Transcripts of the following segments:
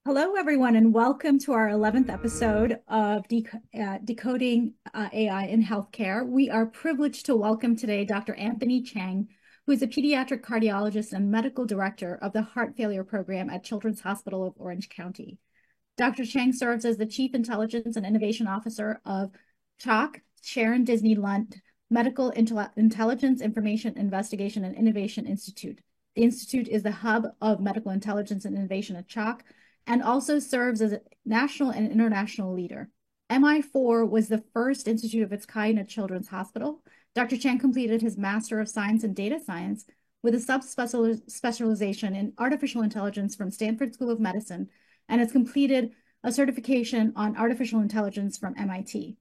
Hello, everyone, and welcome to our 11th episode of Decoding AI in Healthcare. We are privileged to welcome today Dr. Anthony Chang, who is a pediatric cardiologist and medical director of the Heart Failure Program at Children's Hospital of Orange County. Dr. Chang serves as the Chief Intelligence and Innovation Officer of CHOC, Sharon Disney Lunt Medical Intelligence, Information, Investigation, and Innovation Institute. The institute is the hub of medical intelligence and innovation at CHOC, and also serves as a national and international leader. MI4 was the first institute of its kind at Children's Hospital. Dr. Chang completed his Master of Science in Data Science with a subspecialization in artificial intelligence from Stanford School of Medicine and has completed a certification on artificial intelligence from MIT.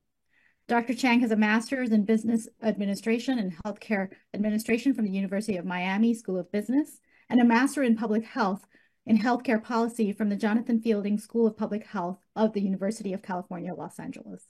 Dr. Chang has a master's in business administration and healthcare administration from the University of Miami School of Business and a master in public health in healthcare policy from the Jonathan Fielding School of Public Health of the University of California, Los Angeles.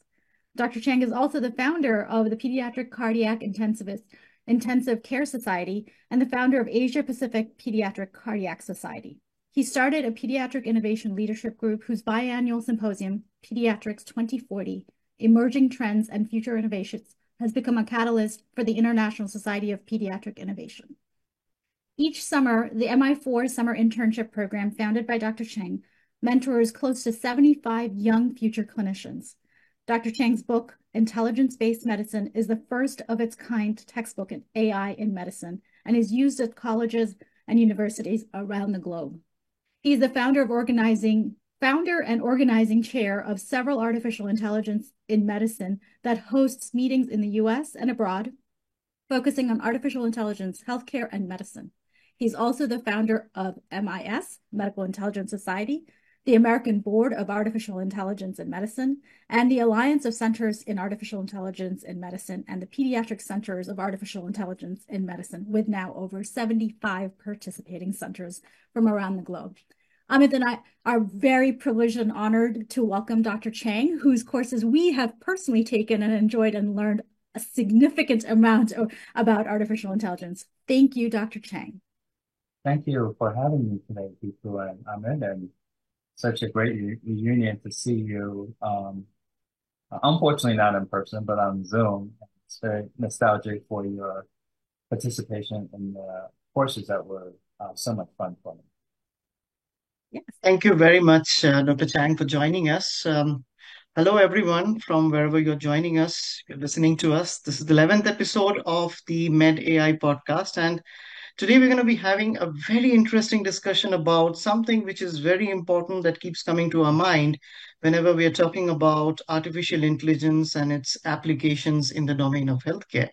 Dr. Chang is also the founder of the Pediatric Cardiac Intensive Care Society and the founder of Asia Pacific Pediatric Cardiac Society. He started a pediatric innovation leadership group whose biannual symposium, Pediatrics 2040, Emerging Trends and Future Innovations, has become a catalyst for the International Society of Pediatric Innovation. Each summer, the MI4 Summer Internship Program, founded by Dr. Chang, mentors close to 75 young future clinicians. Dr. Chang's book, Intelligence-Based Medicine, is the first of its kind textbook in AI in medicine and is used at colleges and universities around the globe. He is the founder and organizing chair of several artificial intelligence in medicine that hosts meetings in the US and abroad, focusing on artificial intelligence, healthcare, and medicine. He's also the founder of MIS, Medical Intelligence Society, the American Board of Artificial Intelligence in Medicine, and the Alliance of Centers in Artificial Intelligence in Medicine, and the Pediatric Centers of Artificial Intelligence in Medicine, with now over 75 participating centers from around the globe. Amit and I are very privileged and honored to welcome Dr. Chang, whose courses we have personally taken and enjoyed and learned a significant amount about artificial intelligence. Thank you, Dr. Chang. Thank you for having me today, Piku and Ahmed, and such a great reunion to see you. Unfortunately, not in person, but on Zoom. It's very nostalgic for your participation in the courses that were so much fun for me. Yes. Thank you very much, Dr. Chang, for joining us. Hello, everyone, from wherever you're joining us, you're listening to us. This is the 11th episode of the Med AI podcast. And today we're going to be having a very interesting discussion about something which is very important that keeps coming to our mind whenever we are talking about artificial intelligence and its applications in the domain of healthcare.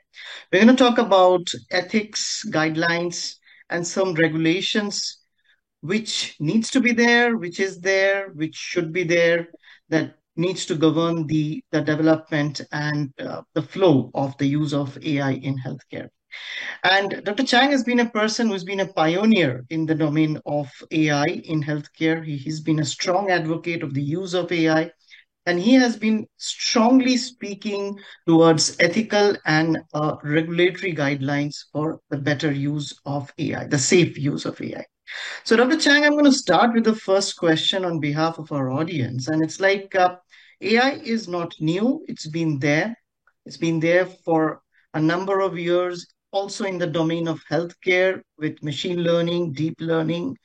We're going to talk about ethics, guidelines, and some regulations which needs to be there, which is there, which should be there, that needs to govern the development and the flow of the use of AI in healthcare. And Dr. Chang has been a person who's been a pioneer in the domain of AI in healthcare. He's been a strong advocate of the use of AI, and he has been strongly speaking towards ethical and regulatory guidelines for the better use of AI, the safe use of AI. So, Dr. Chang, I'm going to start with the first question on behalf of our audience. And it's like AI is not new, it's been there. It's been there for a number of years, also in the domain of healthcare with machine learning, deep learning.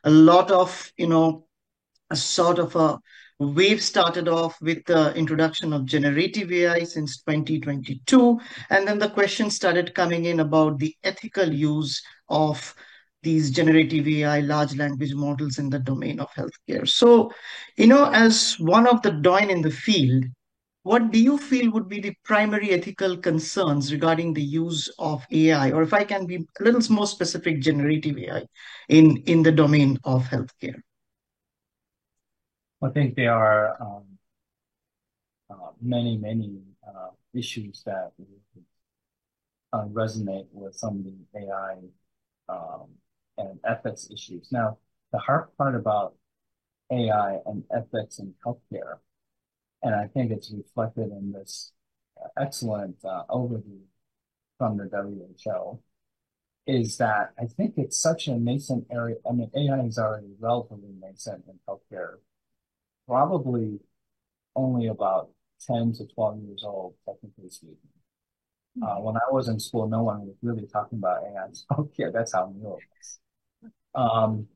A lot of, a sort of a wave started off with the introduction of generative AI since 2022. And then the questions started coming in about the ethical use of these generative AI, large language models in the domain of healthcare. So, as one of the doyen in the field, what do you feel would be the primary ethical concerns regarding the use of AI, or if I can be a little more specific, generative AI in the domain of healthcare? I think there are many issues that resonate with some of the AI and ethics issues. Now, the hard part about AI and ethics in healthcare, and I think it's reflected in this excellent overview from the WHO, is that I think it's such a nascent area. I mean, AI is already relatively nascent in healthcare, probably only about 10 to 12 years old, technically speaking. When I was in school, no one was really talking about AI in healthcare. That's how new it was. Um,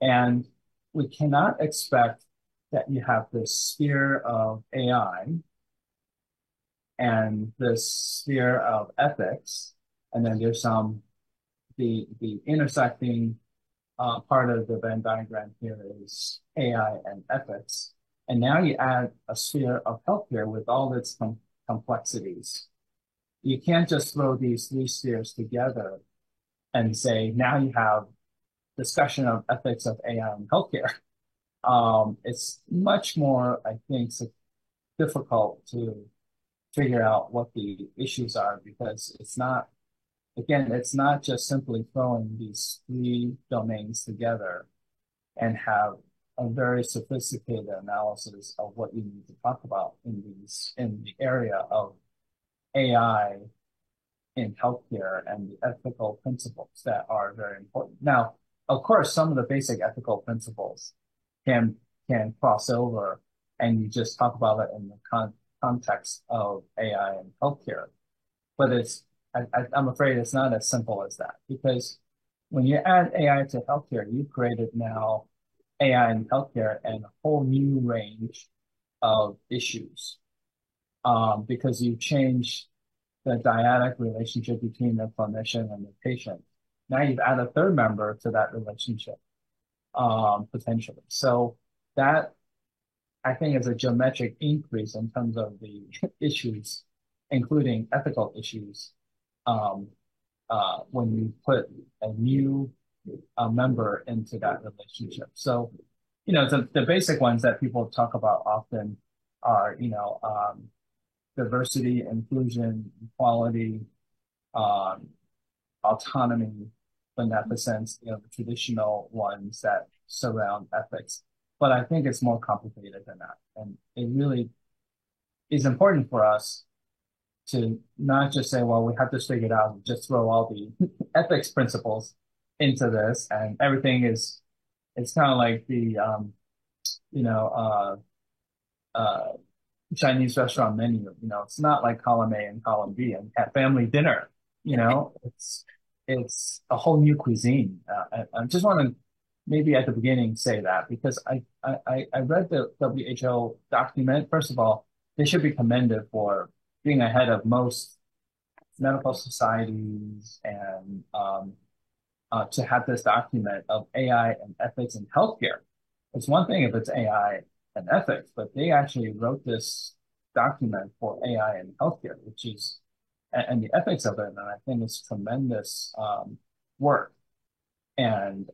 and we cannot expect that you have this sphere of AI and this sphere of ethics, and then there's the intersecting part of the Venn diagram here is AI and ethics. And now you add a sphere of healthcare with all its complexities. You can't just throw these three spheres together and say, now you have discussion of ethics of AI in healthcare. It's much more, I think, difficult to figure out what the issues are because it's not just simply throwing these three domains together and have a very sophisticated analysis of what you need to talk about in the area of AI in healthcare and the ethical principles that are very important. Now, of course, some of the basic ethical principles can can cross over, and you just talk about it in the context of AI and healthcare. But I'm afraid it's not as simple as that because when you add AI to healthcare, you created now AI in healthcare and a whole new range of issues because you change the dyadic relationship between the clinician and the patient. Now you've added a third member to that relationship, potentially. So that I think is a geometric increase in terms of the issues, including ethical issues, um, when you put a new member into that relationship. So, the basic ones that people talk about often are, diversity, inclusion, equality, um, autonomy, beneficence, the traditional ones that surround ethics. But I think it's more complicated than that. And it really is important for us to not just say, well, we have this figured out, and just throw all the ethics principles into this and everything it's kind of like the, you know, uh, Chinese restaurant menu. It's not like column A and column B and at family dinner. It's a whole new cuisine. I just want to maybe at the beginning say that because I read the WHO document. First of all, they should be commended for being ahead of most medical societies and to have this document of AI and ethics in healthcare. It's one thing if it's AI and ethics, but they actually wrote this document for AI and healthcare, which is and the ethics of it, and I think it's tremendous work and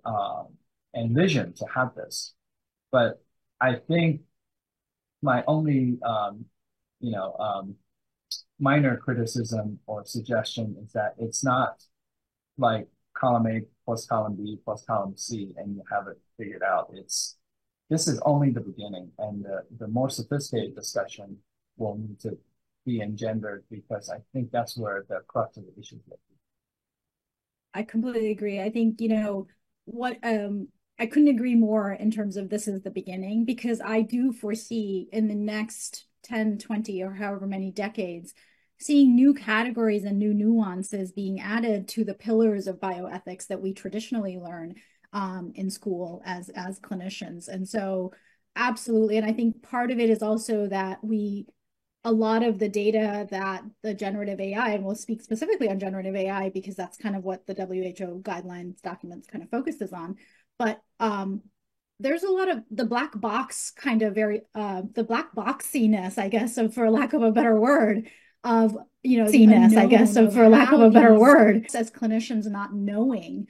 vision to have this. But I think my only you know minor criticism or suggestion is that it's not like column A plus column B plus column C and you have it figured out. This is only the beginning, and the more sophisticated discussion will need to be engendered because I think that's where the crux of the issue is. I completely agree. I think, what I couldn't agree more in terms of this is the beginning because I do foresee in the next 10, 20, or however many decades, seeing new categories and new nuances being added to the pillars of bioethics that we traditionally learn in school as clinicians. And so absolutely. And I think part of it is also that a lot of the data that the generative AI, and we'll speak specifically on generative AI because that's kind of what the WHO guidelines documents kind of focuses on. But there's a lot of the black box kind of the black boxiness, I guess, so for lack of a better word, of, I guess, so for lack of a better word, as clinicians not knowing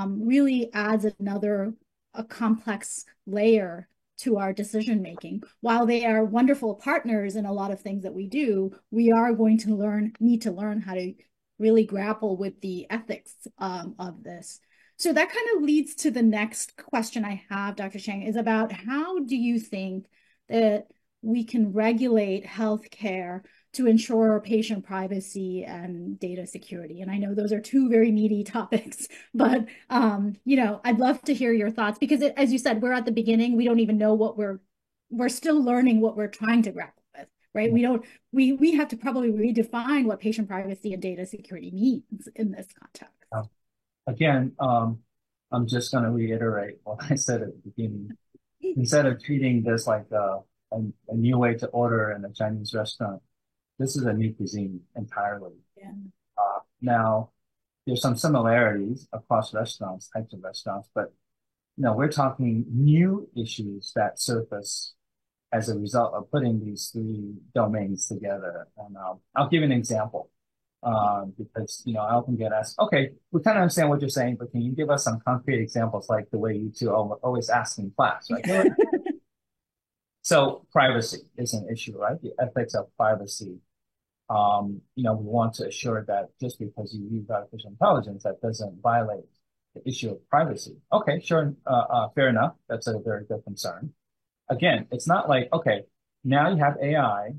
really adds a complex layer to our decision making. While they are wonderful partners in a lot of things that we do, we are going to need to learn how to really grapple with the ethics of this. So that kind of leads to the next question I have, Dr. Chang, is about how do you think that we can regulate healthcare to ensure patient privacy and data security? And I know those are two very meaty topics, but I'd love to hear your thoughts because as you said, we're at the beginning. We don't even know what we're still learning what we're trying to grapple with, right? We have to probably redefine what patient privacy and data security means in this context. Again, I'm just going to reiterate what I said at the beginning. Instead of treating this like a new way to order in a Chinese restaurant, this is a new cuisine entirely. Yeah. Now, there's some similarities across restaurants, types of restaurants, but we're talking new issues that surface as a result of putting these three domains together. And I'll give an example because I often get asked, okay, we kind of understand what you're saying, but can you give us some concrete examples like the way you two always ask in class, right? Yeah. So privacy is an issue, right? The ethics of privacy. We want to assure that just because you use artificial intelligence, that doesn't violate the issue of privacy. Okay, sure, fair enough. That's a very good concern. Again, it's not like, okay, now you have AI,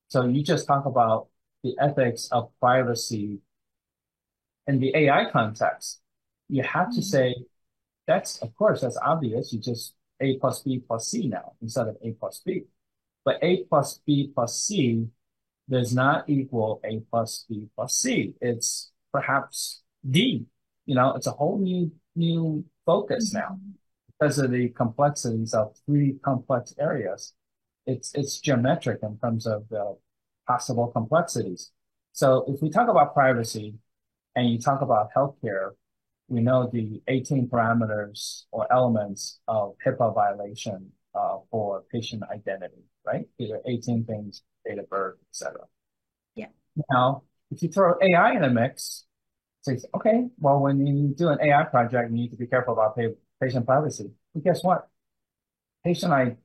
so you just talk about the ethics of privacy in the AI context. You have to say, of course, that's obvious. You just A plus B plus C now instead of A plus B. But A plus B plus C does not equal A plus B plus C. It's perhaps D. It's a whole new focus now because of the complexities of three complex areas. It's geometric in terms of the possible complexities. So if we talk about privacy and you talk about healthcare, we know the 18 parameters or elements of HIPAA violation for patient identity, right? These are 18 things, date of birth, et cetera. Yeah. Now, if you throw AI in the mix, say, okay, well, when you do an AI project, you need to be careful about patient privacy. But guess what? Patient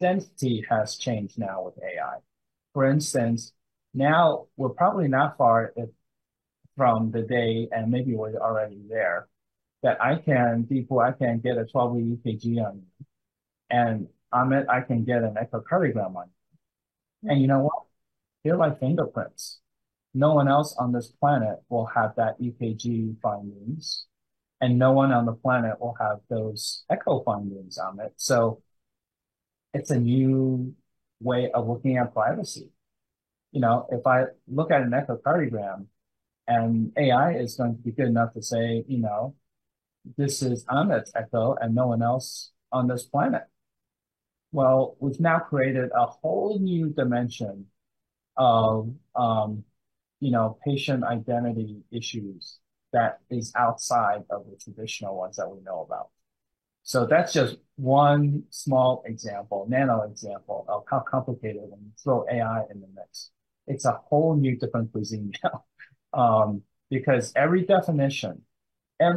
identity has changed now with AI. For instance, now we're probably not far from the day, and maybe we're already there, that before I can get a 12-week EKG on you, and on it, I can get an echocardiogram on you. And you know what? They're like fingerprints. No one else on this planet will have that EKG findings, and no one on the planet will have those echo findings on it. So it's a new way of looking at privacy. If I look at an echocardiogram and AI is going to be good enough to say, this is Ahmed's echo and no one else on this planet. Well, we've now created a whole new dimension of, patient identity issues that is outside of the traditional ones that we know about. So that's just one small example, nano example of how complicated when you throw AI in the mix. It's a whole new different cuisine now. Because every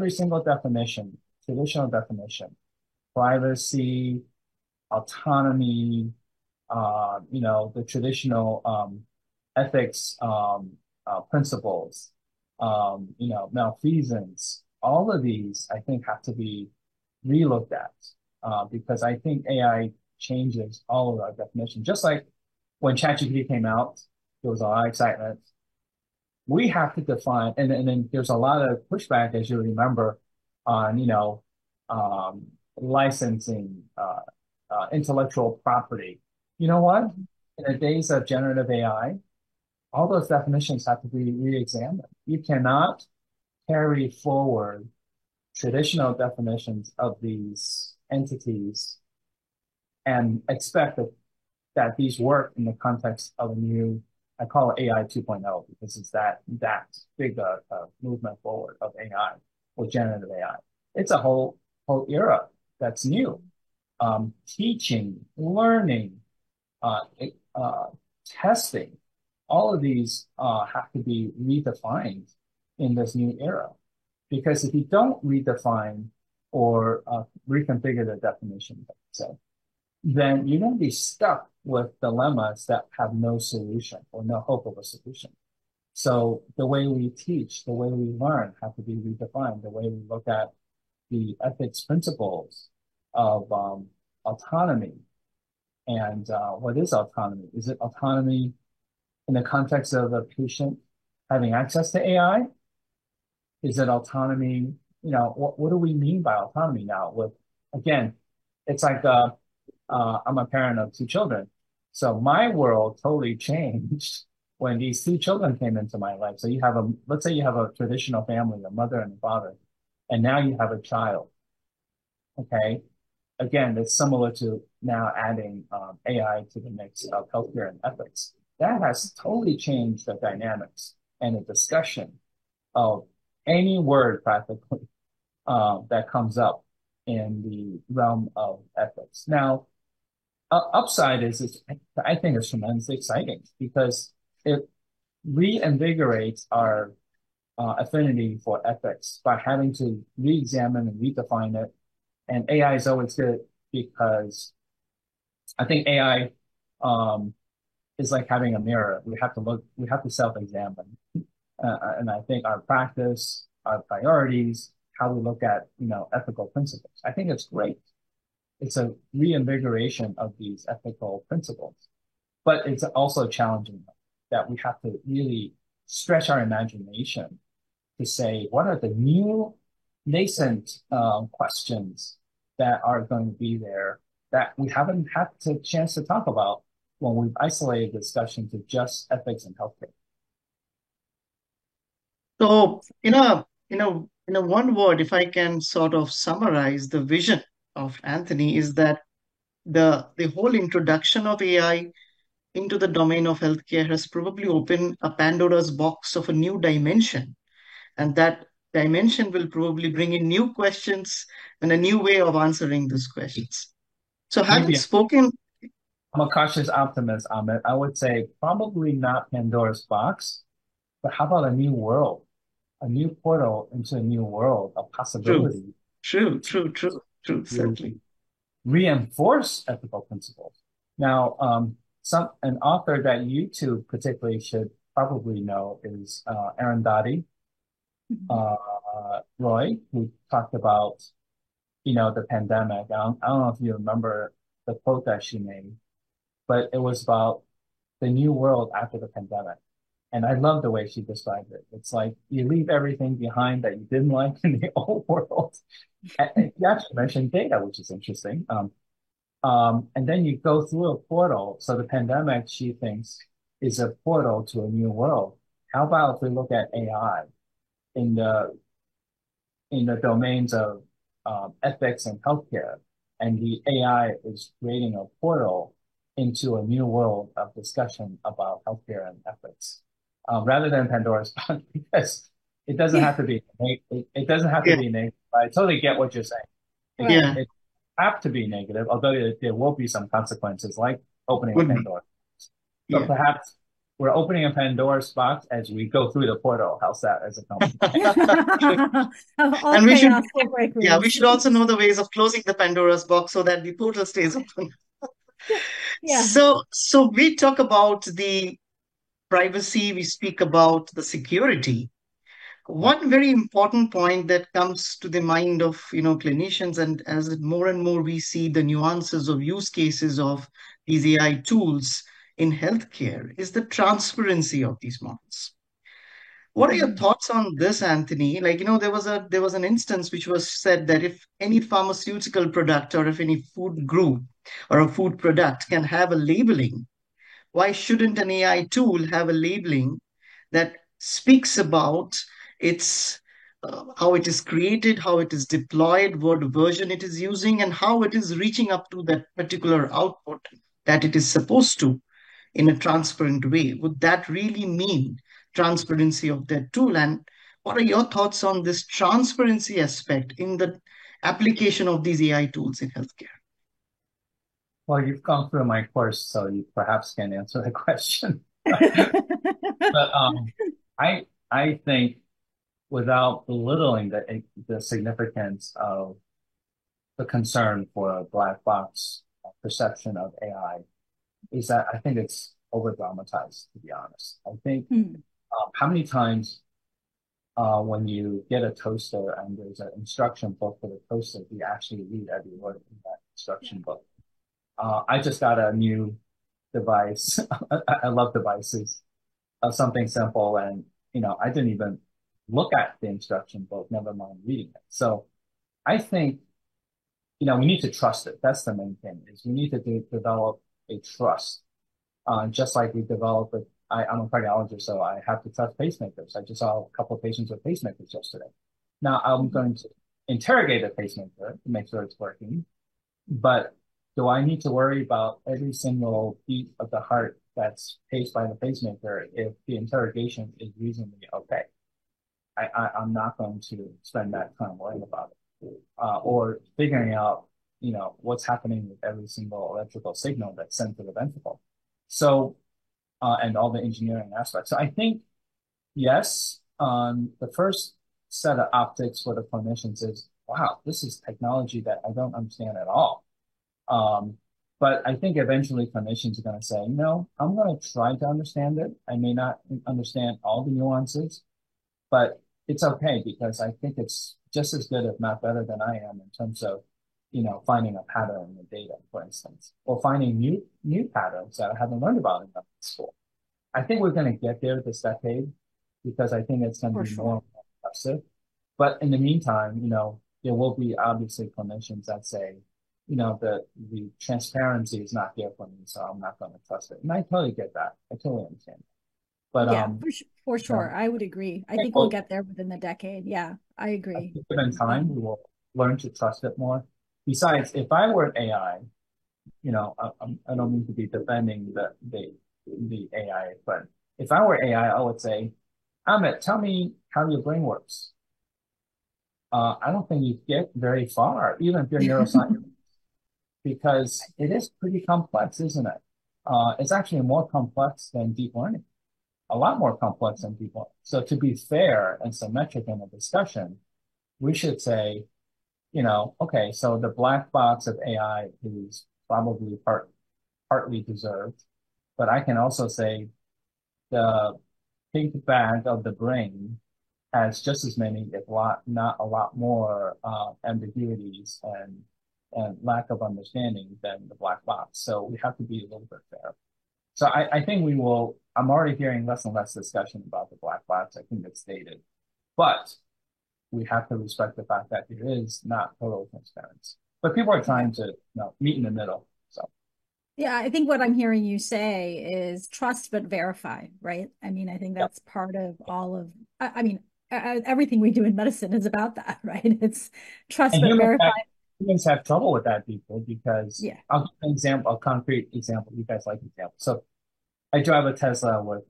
single definition, traditional definition, privacy, autonomy, the traditional ethics principles, malfeasance, all of these, I think, have to be relooked at because I think AI changes all of our definitions. Just like when ChatGPT came out, there was a lot of excitement. We have to define, and then there's a lot of pushback, as you remember, on licensing, intellectual property. You know what? In the days of generative AI, all those definitions have to be re-examined. You cannot carry forward traditional definitions of these entities and expect that these work in the context of a new, I call it AI 2.0 because it's that big movement forward of AI or generative AI. It's a whole era that's new. Teaching, learning, testing, all of these have to be redefined in this new era. Because if you don't redefine or reconfigure the definition, then you're going to be stuck with dilemmas that have no solution or no hope of a solution. So the way we teach, the way we learn have to be redefined, the way we look at the ethics principles of autonomy. And what is autonomy? Is it autonomy in the context of a patient having access to AI? Is it autonomy? What do we mean by autonomy now? Again, it's like I'm a parent of two children. So my world totally changed when these two children came into my life. So let's say you have a traditional family, a mother and a father, and now you have a child. Okay. Again, it's similar to now adding AI to the mix of healthcare and ethics. That has totally changed the dynamics and the discussion of any word practically that comes up in the realm of ethics. Now, upside is I think it's tremendously exciting because it reinvigorates our affinity for ethics by having to re-examine and redefine it. And AI is always good because I think AI is like having a mirror. We have to self-examine. And I think our practice, our priorities, how we look at, ethical principles. I think it's great. It's a reinvigoration of these ethical principles, but it's also challenging that we have to really stretch our imagination to say, what are the new nascent questions that are going to be there that we haven't had the chance to talk about when we've isolated discussion to just ethics and healthcare. So, in a one word, if I can sort of summarize the vision of Anthony, is that the whole introduction of AI into the domain of healthcare has probably opened a Pandora's box of a new dimension. And that dimension will probably bring in new questions and a new way of answering those questions. So, having Maybe spoken, I'm a cautious optimist, Amit. I would say probably not Pandora's box, but how about a new world, a new portal into a new world of true, possibility true, to certainly. reinforce ethical principles. Now, an author that you two particularly should probably know is Arundhati Roy, who talked about, the pandemic. I don't know if you remember the quote that she made, but it was about the new world after the pandemic. And I love the way she described it. It's like you leave everything behind that you didn't like in the old world. And you actually mentioned data, which is interesting. And then you go through a portal. So the pandemic, she thinks, is a portal to a new world. How about if we look at AI in the domains of ethics and healthcare, and the AI is creating a portal into a new world of discussion about healthcare and ethics, rather than Pandora's box, because it doesn't have to be it doesn't have to Yeah, be negative. I totally get what you're saying. It, Right. yeah, it have to be negative, although there will be some consequences, like opening a would be. Pandora. But Yeah. perhaps we're opening a Pandora's box as we go through the portal. How's that as a company? All And chaos will break yeah, we loose. should also know the ways of closing the Pandora's box so that the portal stays open. Yeah. So we talk about the privacy, we speak about the security. Yeah. One very important point that comes to the mind of clinicians, and as more and more we see the nuances of use cases of these AI tools in healthcare, is the transparency of these models. What are your Mhm. thoughts on this, Anthony? Like, there was an instance which was said that if any pharmaceutical product or if any food group or a food product can have a labeling, why shouldn't an AI tool have a labeling that speaks about its how it is created, how it is deployed, what version it is using, and how it is reaching up to that particular output that it is supposed to in a transparent way? Would that really mean transparency of that tool? And what are your thoughts on this transparency aspect in the application of these AI tools in healthcare? Well, you've gone through my course, so you perhaps can answer the question. But I think without belittling the significance of the concern for a black box perception of AI, is that I think it's over dramatized, to be honest. I think Hmm. how many times when you get a toaster and there's an instruction book for the toaster, you actually read every word in that instruction Yeah. book. I just got a new device. I love devices. of something simple, and I didn't even look at the instruction book, never mind reading it. So I think we need to trust it. That's the main thing. Is we need to develop a trust, just like we develop it. I'm a cardiologist, so I have to trust pacemakers. I just saw a couple of patients with pacemakers yesterday. Now I'm Mhm. going to interrogate the pacemaker to make sure it's working, but do I need to worry about every single beat of the heart that's paced by the pacemaker if the interrogation is reasonably okay? I'm not going to spend that time worrying about it. Or figuring out, what's happening with every single electrical signal that's sent to the ventricle. So, and all the engineering aspects. So I think, yes, the first set of optics for the clinicians is, wow, this is technology that I don't understand at all. Um, but I think eventually clinicians are going to say, no, I'm going to try to understand it. I may not understand all the nuances, but it's okay because I think it's just as good, if not better than I am in terms of, finding a pattern in the data, for instance, or finding new patterns that I haven't learned about in school. I think we're going to get there this decade because I think it's going to For be more sure. impressive. But in the meantime, there will be obviously clinicians that say, the transparency is not there for me, so I'm not going to trust it. And I totally get that. I totally understand. But Yeah, for sure. um, I would agree. I think we'll well, get there within the decade. Yeah, I I agree. think given time, Um, we will learn to trust it more. Besides, if I were AI, I don't mean to be defending the AI, but if I were AI, I would say, Amit, tell me how your brain works. I don't think you get very far, even if you're neuroscience, because it is pretty complex, isn't it? It's actually more complex than deep learning, a lot more complex than deep learning. So to be fair and symmetric in the discussion, we should say, okay, so the black box of AI is probably partly deserved, but I can also say the pink bag of the brain has just as many, if not a lot more, ambiguities and lack of understanding than the black box. So we have to be a little bit fair. So I think we will. I'm already hearing less and less discussion about the black box. I think it's dated, but we have to respect the fact that there is not total transparency. But people are yeah. trying to, meet in the middle. So Yeah, I think what I'm hearing you say is trust but verify, right? I mean, I think yeah. that's part of all of, I mean, everything we do in medicine is about that, right? It's trust And but verify. humans have trouble with that people because Yeah. I'll give an example, a concrete example. You guys like examples. So I drive a Tesla with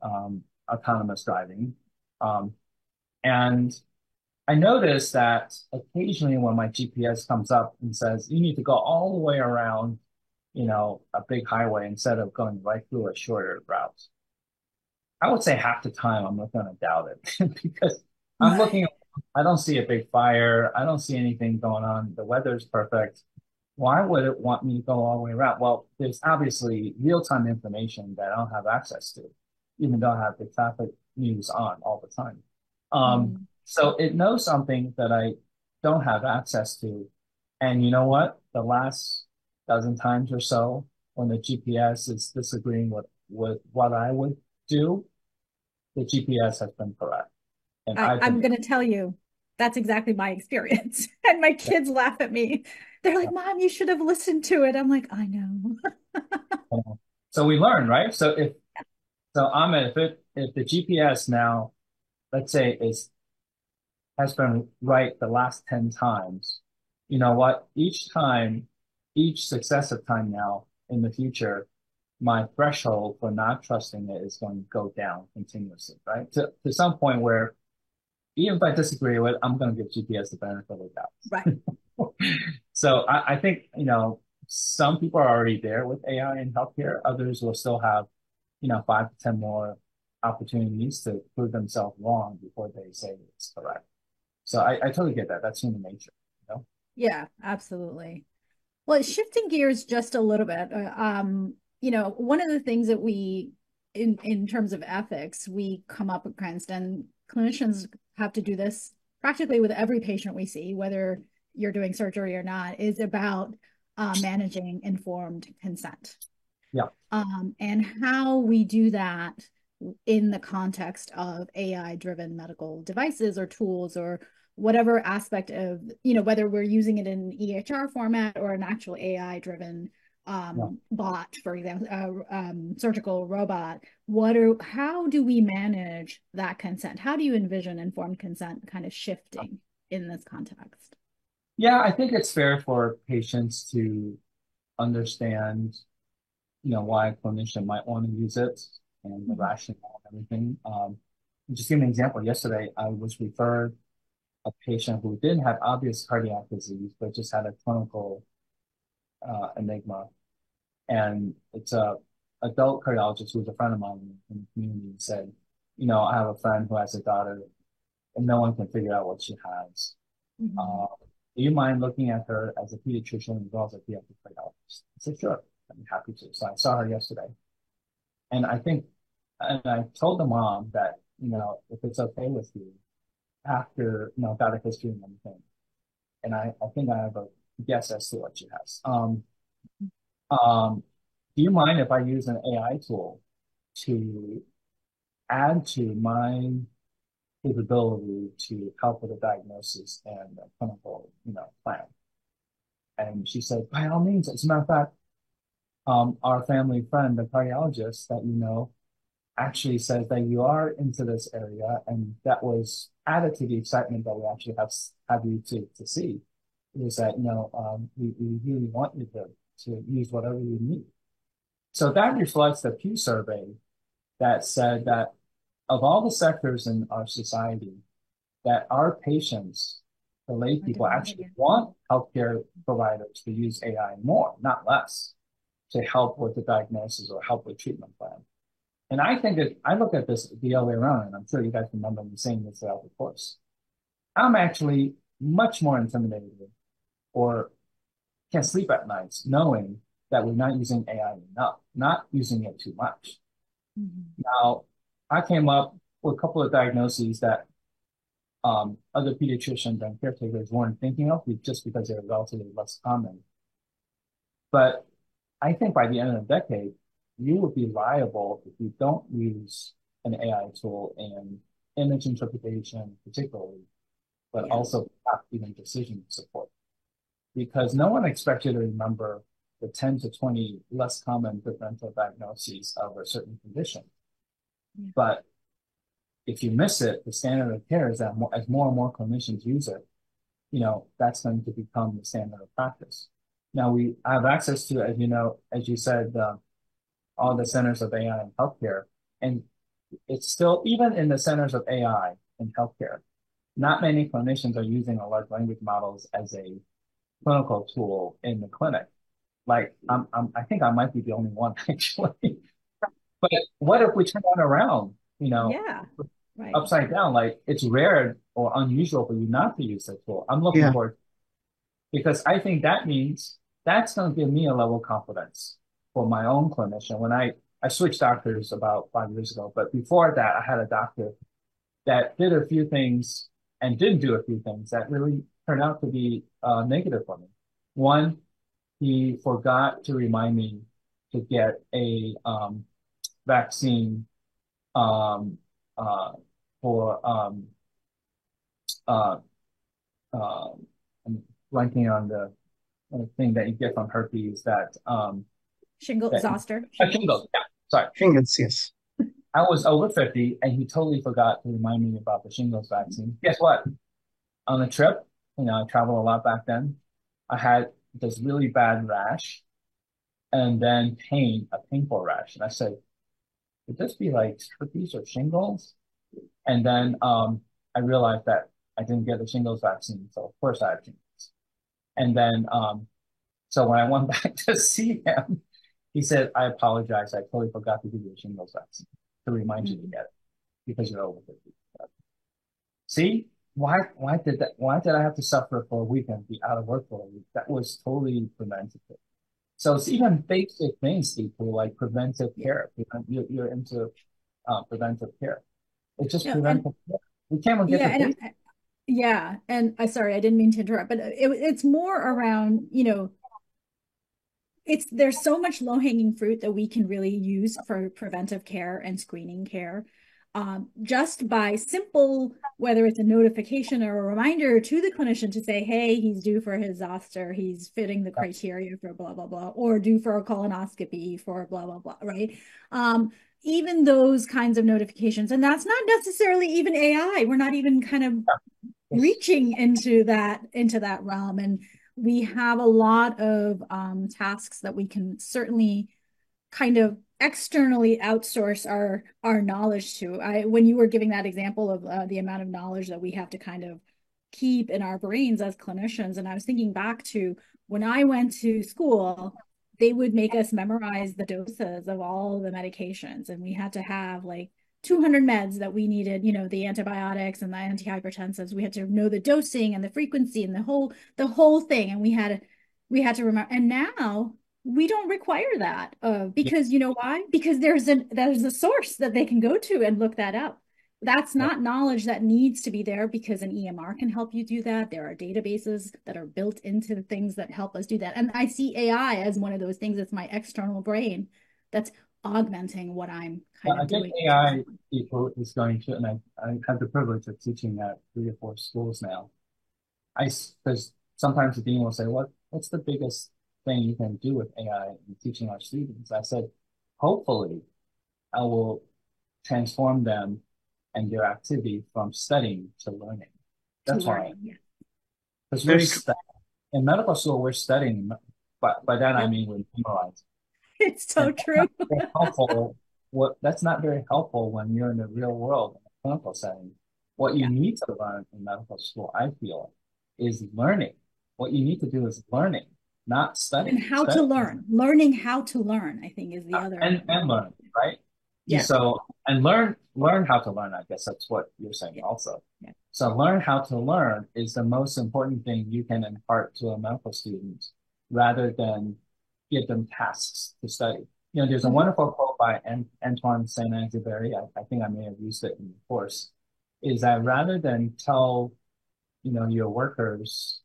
autonomous driving. Um, and I noticed that occasionally when my GPS comes up and says, you need to go all the way around, a big highway instead of going right through a shorter route. I would say half the time I'm not going to doubt it because I'm looking, I don't see a big fire. I don't see anything going on. The weather's perfect. Why would it want me to go all the way around? Well, there's obviously real-time information that I don't have access to, even though I have the traffic news on all the time. Mhm. So it knows something that I don't have access to. And you know what? The last dozen times or so, when the GPS is disagreeing with what I would do, the GPS has been correct. And I've I'm been, going to tell you, that's exactly my experience. And my yeah, kids laugh at me. They're like, yeah. Mom, you should have listened to it. I'm like, I know. So we learn, right? So Ahmed, if the GPS now, let's say, has been right the last 10 times, you know what? Each successive time now in the future, my threshold for not trusting it is going to go down continuously, right? To some point where even if I disagree with it, I'm going to give GPS the benefit of the Right. doubt. So I think, some people are already there with AI in healthcare. Others will still have, 5 to 10 more opportunities to prove themselves wrong before they say it's correct. So I totally get that. That's human nature, you know? Yeah, absolutely. Well, shifting gears just a little bit, one of the things that in terms of ethics, we come up against, and clinicians have to do this practically with every patient we see, whether you're doing surgery or not, is about managing informed consent. Yeah. And how we do that in the context of AI-driven medical devices or tools or whatever aspect of, whether we're using it in EHR format or an actual AI-driven Yeah. bot, for example, surgical robot. How do we manage that consent? How do you envision informed consent kind of shifting in this context? Yeah, I think it's fair for patients to understand, why a clinician might want to use it and the Mhm. rationale and everything. Just give an example. Yesterday, I was referred a patient who didn't have obvious cardiac disease, but just had a clinical enigma. And it's a adult cardiologist who's a friend of mine in the community said, I have a friend who has a daughter and no one can figure out what she has. Mhm. Uh, do you mind looking at her as a pediatrician as well as a pediatric cardiologist? I said, sure, I'd be happy to. So I saw her yesterday. And I told the mom that, if it's okay with you, after, got a history and everything. And I think I have a guess as to what she has. Um, do you mind if I use an AI tool to add to my capability to help with the diagnosis and the clinical, plan? And she said, by all means. As a matter of fact, our family friend, the cardiologist that actually says that you are into this area, and that was added to the excitement that we actually have you to see, is that we really want you to use whatever you need. So that reflects the Pew survey that said that of all the sectors in our society, that our patients, the lay Are people, demanding actually it. want healthcare providers to use AI more, not less, to help with the diagnosis or help with treatment plan. And I think that I look at this the other way around, and I'm sure you guys remember me saying this throughout the course. I'm actually much more intimidated or can't sleep at nights knowing that we're not using AI enough, not using it too much. Mhm. Now, I came up with a couple of diagnoses that other pediatricians and caretakers weren't thinking of just because they're relatively less common. But I think by the end of the decade, you will be liable if you don't use an AI tool in image interpretation, particularly, but Yeah. also even decision support. Because no one expects you to remember the 10 to 20 less common differential diagnoses of a certain condition. Yeah. But if you miss it, the standard of care is that as more and more clinicians use it, that's going to become the standard of practice. Now we have access to, as you said, all the centers of AI in healthcare, and it's still, even in the centers of AI in healthcare, not many clinicians are using a large language models as a clinical tool in the clinic. Like I think I might be the only one actually. But what if we turn that around, Yeah. Right. upside down? Like it's rare or unusual for you not to use that tool. I'm looking Yeah. forward because I think that means that's going to give me a level of confidence for my own clinician. When I switched doctors about 5 years ago, but before that, I had a doctor that did a few things and didn't do a few things that really turned out to be negative for me. One, he forgot to remind me to get a vaccine um, uh, for uh, uh, I'm blanking on the thing that you get from herpes Shingle, that zoster, shingles. shingles. Yeah, sorry. Shingles, yes. I was over 50 and he totally forgot to remind me about the shingles vaccine. Guess what? On the trip, I traveled a lot back then. I had this really bad rash and then a painful rash. And I said, could this be like herpes or shingles? And then I realized that I didn't get the shingles vaccine. So of course I had shingles. And then so when I went back to see him, he said, I apologize. I totally forgot to give you a shingles vaccine to remind you to Mhm. get it because you're over 50. See, why did I have to suffer for a week and be out of work for a week? That was totally preventative. So it's even basic things, people, like preventive Yeah. care. You're into preventive care. It's just No, and preventive care. We can't even get yeah, the and basics. yeah, and I sorry, I didn't mean to interrupt, but it's more around, there's so much low-hanging fruit that we can really use for preventive care and screening care. Just by simple, whether it's a notification or a reminder to the clinician to say, hey, he's due for his zoster, he's fitting the criteria for blah, blah, blah, or due for a colonoscopy for blah, blah, blah, right? Even those kinds of notifications, and that's not necessarily even AI. We're not even kind of reaching into that realm. And we have a lot of tasks that we can certainly kind of externally outsource our knowledge to. When you were giving that example of the amount of knowledge that we have to kind of keep in our brains as clinicians, and I was thinking back to when I went to school, they would make us memorize the doses of all the medications, and we had to have like 200 meds that we needed, the antibiotics and the antihypertensives. We had to know the dosing and the frequency and the whole thing, and we had to remember. And now we don't require that because you know why? Because there's a source that they can go to and look that up. That's not knowledge that needs to be there, because an EMR can help you do that. There are databases that are built into the things that help us do that. And I see AI as one of those things. It's my external brain that's augmenting what I'm kind of doing. I think AI is going to, and I have the privilege of teaching at 3 or 4 schools now. Because sometimes the dean will say, what's the biggest thing you can do with AI in teaching our students? I said, hopefully, I will transform them and their activity from studying to learning. That's why. Because in medical school, we're studying, but by that I mean we're memorizing. It's so true. That's not very helpful when you're in the real world, in a clinical setting. What you need to learn in medical school, I feel, is learning. What you need to do is learning, not studying. And how to learn. Learning how to learn, I think, is the other. And learn, right? Yeah. So, and learn how to learn, I guess that's what you're saying also. Yeah. So learn how to learn is the most important thing you can impart to a medical student, rather than give them tasks to study. There's a wonderful quote by Antoine Saint-Exupéry. I think I may have used it in the course, is that rather than tell, your workers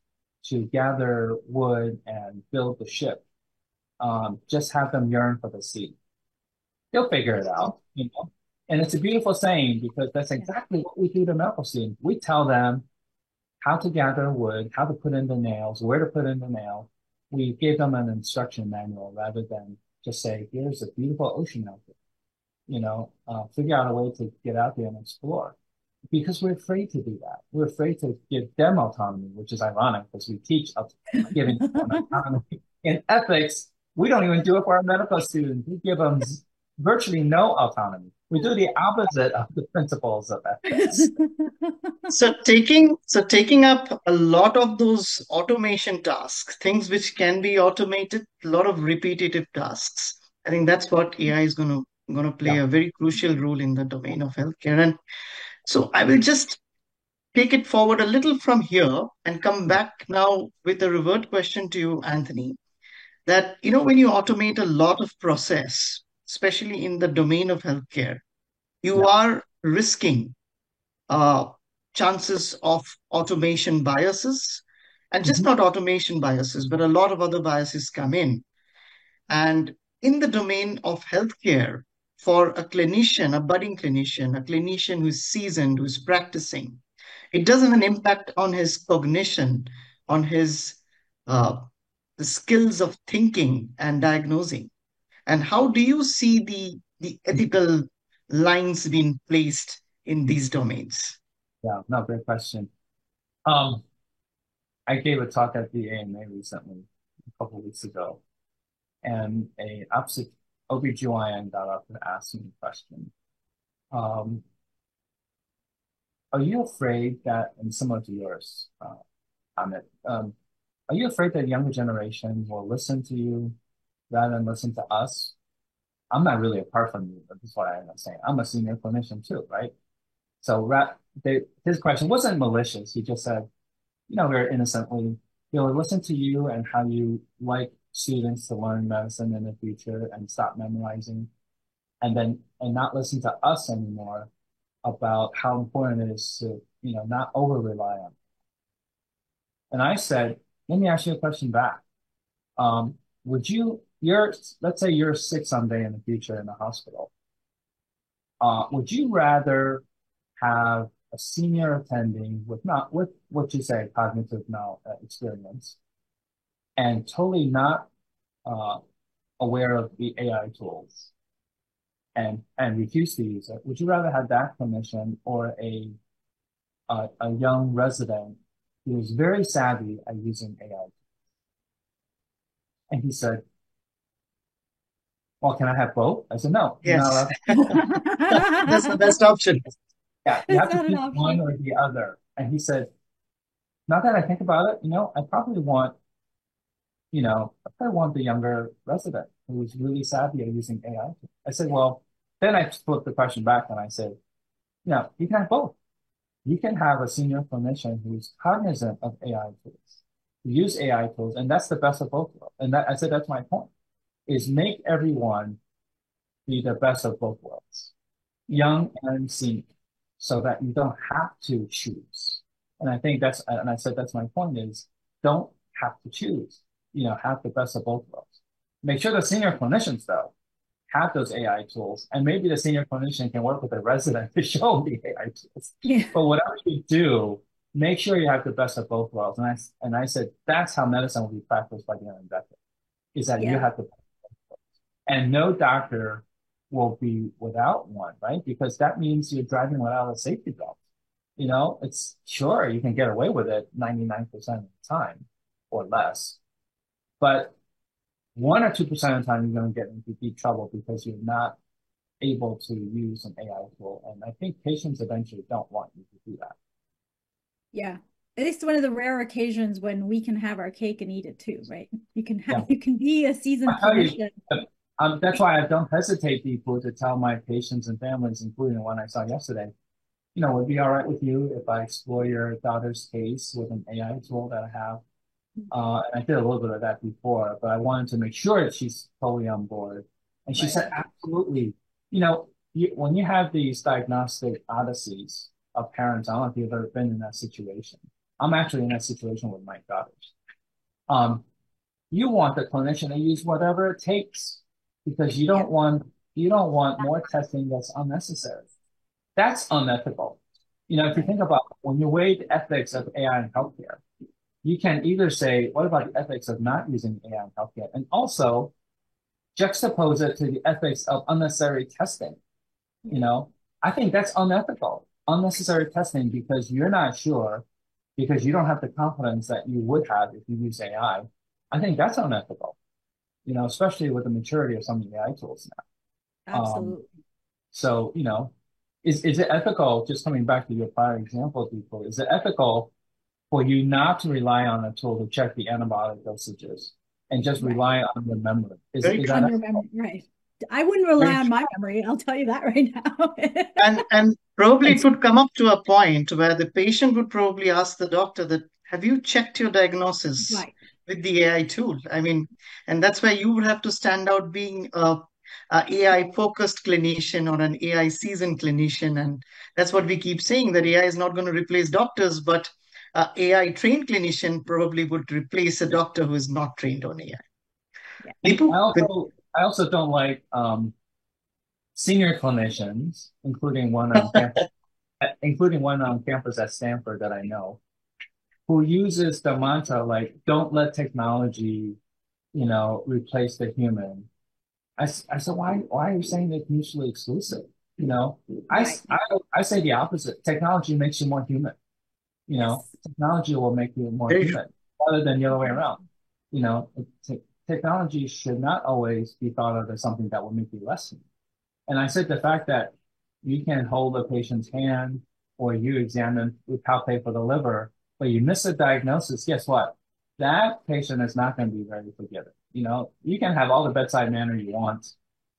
to gather wood and build the ship, just have them yearn for the sea. They'll figure it out, And it's a beautiful saying, because that's exactly what we do to medical students. We tell them how to gather wood, how to put in the nails, where to put in the nail. We give them an instruction manual rather than just say, here's a beautiful ocean out there. Figure out a way to get out there and explore. Because we're afraid to do that. We're afraid to give them autonomy, which is ironic because we teach giving them autonomy. In ethics, we don't even do it for our medical students. We give them virtually no autonomy. We do the opposite of the principles of ethics. So taking up a lot of those automation tasks, things which can be automated, a lot of repetitive tasks. I think that's what AI is going to play a very crucial role in the domain of healthcare. And so I will just take it forward a little from here and come back now with a revert question to you, Anthony. That, when you automate a lot of process, especially in the domain of healthcare, you are risking chances of automation biases, and just not automation biases, but a lot of other biases come in. And in the domain of healthcare, for a clinician, a budding clinician, a clinician who's seasoned, who's practicing, it does have an impact on his cognition, on his the skills of thinking and diagnosing. And how do you see the ethical lines being placed in these domains? Yeah, no, great question. I gave a talk at the AMA recently, a couple of weeks ago, and a OBGYN got up and asked me a question. Are you afraid that, and similar to yours, Amit, are you afraid that younger generation will listen to you rather than listen to us? I'm not really apart from you, but that's what I'm saying. I'm a senior clinician too, right? So his question wasn't malicious. He just said, very innocently, he'll listen to you and how you like students to learn medicine in the future and stop memorizing, and not listen to us anymore about how important it is to, not over rely on. And I said, let me ask you a question back. Would you let's say you're sick someday in the future in the hospital. Would you rather have a senior attending with not with what you say cognitive now experience and totally not uh, aware of the AI tools and refuse to use it? Would you rather have that clinician or a young resident who is very savvy at using AI? And he said, "Well, can I have both?" I said, "No, you're not Yes, allowed." that's the best option. Yeah, you It's have to not an pick one option. or the other. And he said, "Now that I think about it, I probably want, I probably want the younger resident who's really savvy at using AI." I said, "Well," then I flipped the question back and I said, you can have both. You can have a senior clinician who's cognizant of AI tools, use AI tools, and that's the best of both worlds. And I said, that's my point, is make everyone be the best of both worlds, young and senior, so that you don't have to choose. And I said, that's my point is don't have to choose, have the best of both worlds. Make sure the senior clinicians, though, have those AI tools, and maybe the senior clinician can work with the resident to show the AI tools. Yeah. But whatever you do, make sure you have the best of both worlds. And I said that's how medicine will be practiced by the end of the decade, is that you Yeah. have to, and no doctor will be without one, right? Because that means you're driving without a safety belt. It's sure you can get away with it 99% of the time or less, but 1 or 2% of the time you're going to get into deep trouble because you're not able to use an AI tool. And I think patients eventually don't want you to do that. Yeah. It's one of the rare occasions when we can have our cake and eat it too, right? Yeah. You can be a seasoned I tell you, clinician. that's why I don't hesitate people to tell my patients and families, including the one I saw yesterday, would it be all right with you if I explore your daughter's case with an AI tool that I have? And I did a little bit of that before, but I wanted to make sure that she's totally on board. And she Right. said, absolutely. When you have these diagnostic odysseys of parents, I don't know if you've ever been in that situation. I'm actually in that situation with my daughters. Um, you want the clinician to use whatever it takes because Yeah. you don't want more testing that's unnecessary. That's unethical. If you Right. think about when you weigh the ethics of AI in healthcare, you can either say, what about the ethics of not using AI in healthcare? And also juxtapose it to the ethics of unnecessary testing. You know, I think that's unethical, unnecessary testing because you're not sure, because you don't have the confidence that you would have if you use AI. I think that's unethical, especially with the maturity of some of the AI tools now. Absolutely. So, is it ethical, just coming back to your prior example, people, is it ethical for you not to rely on a tool to check the antibiotic dosages and just Right. rely on your memory? Very Is true. that On your memory, right. I wouldn't Very rely on true. my memory, I'll tell you that right now. And probably it it's would come up to a point where the patient would probably ask the doctor that, have you checked your diagnosis Right. with the AI tool? I mean, and that's where you would have to stand out being a AI focused clinician or an AI seasoned clinician. And that's what we keep saying, that AI is not going to replace doctors, but AI trained clinician probably would replace a doctor who is not trained on AI. Yeah. and Deepu, I also don't like senior clinicians, including one on campus at Stanford that I know, who uses the mantra like, don't let technology, replace the human. I said, why are you saying it's mutually exclusive? You know, I, Right. s- I, I say the opposite. Technology makes you more human. Yes. Technology will make you more very true. human rather than the other way around. You know, technology should not always be thought of as something that will make you less human. And I said the fact that you can hold a patient's hand or you examine with palpate for the liver, but you miss a diagnosis, guess what? That patient is not going to be very forgiving. You can have all the bedside manner you want,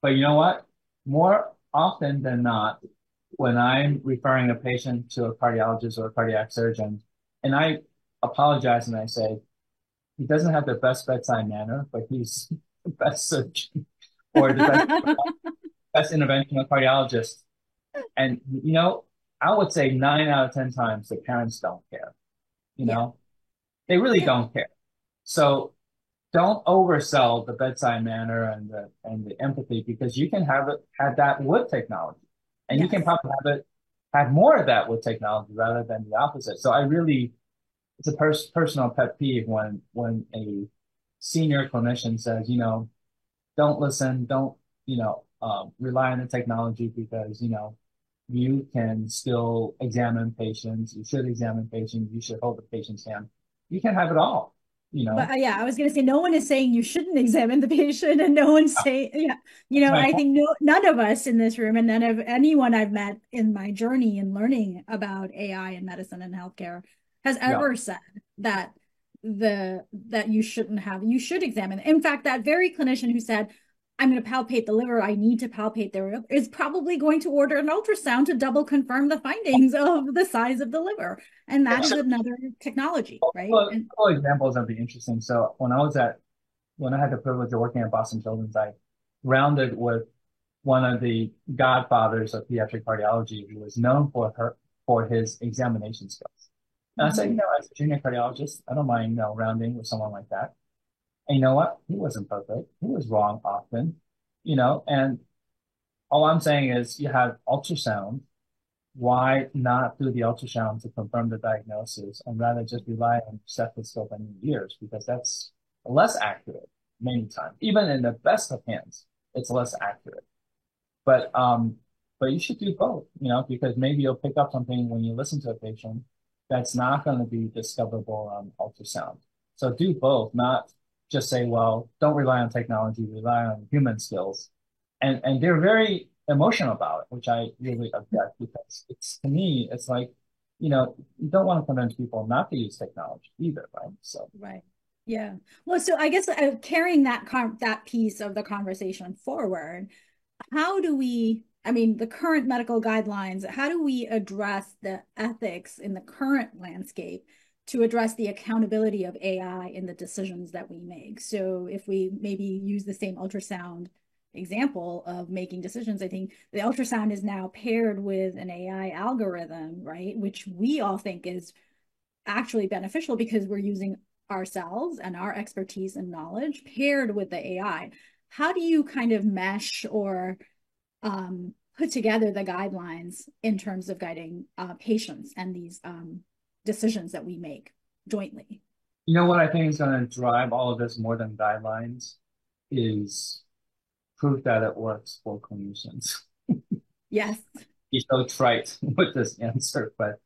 but you know what? More often than not, when I'm referring a patient to a cardiologist or a cardiac surgeon, and I apologize and I say, he doesn't have the best bedside manner, but he's the best surgeon or the best interventional cardiologist. And, I would say 9 out of 10 times the parents don't care. You Yeah. know, they really Yeah. don't care. So don't oversell the bedside manner and the empathy because you can have that with technology, and you can Yes. probably have more of that with technology rather than the opposite. So I really it's a personal pet peeve when a senior clinician says, don't listen, don't rely on the technology because you can still examine patients. You should examine patients. You should hold the patient's hand. You can have it all, you But know. yeah, I was going to say no one is saying you shouldn't examine the patient, and no one's saying, yeah, That's my I point. think none of us in this room, and none of anyone I've met in my journey in learning about AI and medicine and healthcare has Yeah. ever said that that you should examine. In fact, that very clinician who said, I'm going to palpate the liver, I need to palpate the liver, is probably going to order an ultrasound to double confirm the findings of the size of the liver. And that is another technology, right? Well, And a couple examples would be interesting. So when I had the privilege of working at Boston Children's, I rounded with one of the godfathers of pediatric cardiology who was known for his examination skills. And I said, mhm. as a junior cardiologist, I don't mind, rounding with someone like that. And you know what? He wasn't perfect. He was wrong often, and all I'm saying is you have ultrasound. Why not do the ultrasound to confirm the diagnosis and rather just rely on stethoscope and ears? Because that's less accurate many times. Even in the best of hands, it's less accurate. But but you should do both, because maybe you'll pick up something when you listen to a patient that's not going to be discoverable on ultrasound. So do both, not just say, well, don't rely on technology, rely on human skills. And they're very emotional about it, which I really object because it's to me, it's like, you don't want to convince people not to use technology either, right? So Right. Yeah. Well, so I guess carrying that piece of the conversation forward, how do we, I mean, the current medical guidelines, how do we address the ethics in the current landscape to address the accountability of AI in the decisions that we make? So if we maybe use the same ultrasound example of making decisions, I think the ultrasound is now paired with an AI algorithm, right? Which we all think is actually beneficial because we're using ourselves and our expertise and knowledge paired with the AI. How do you kind of mesh or put together the guidelines in terms of guiding patients and these decisions that we make jointly? what I think is going to drive all of this more than guidelines is proof that it works for clinicians. Yes. You're so trite with this answer, but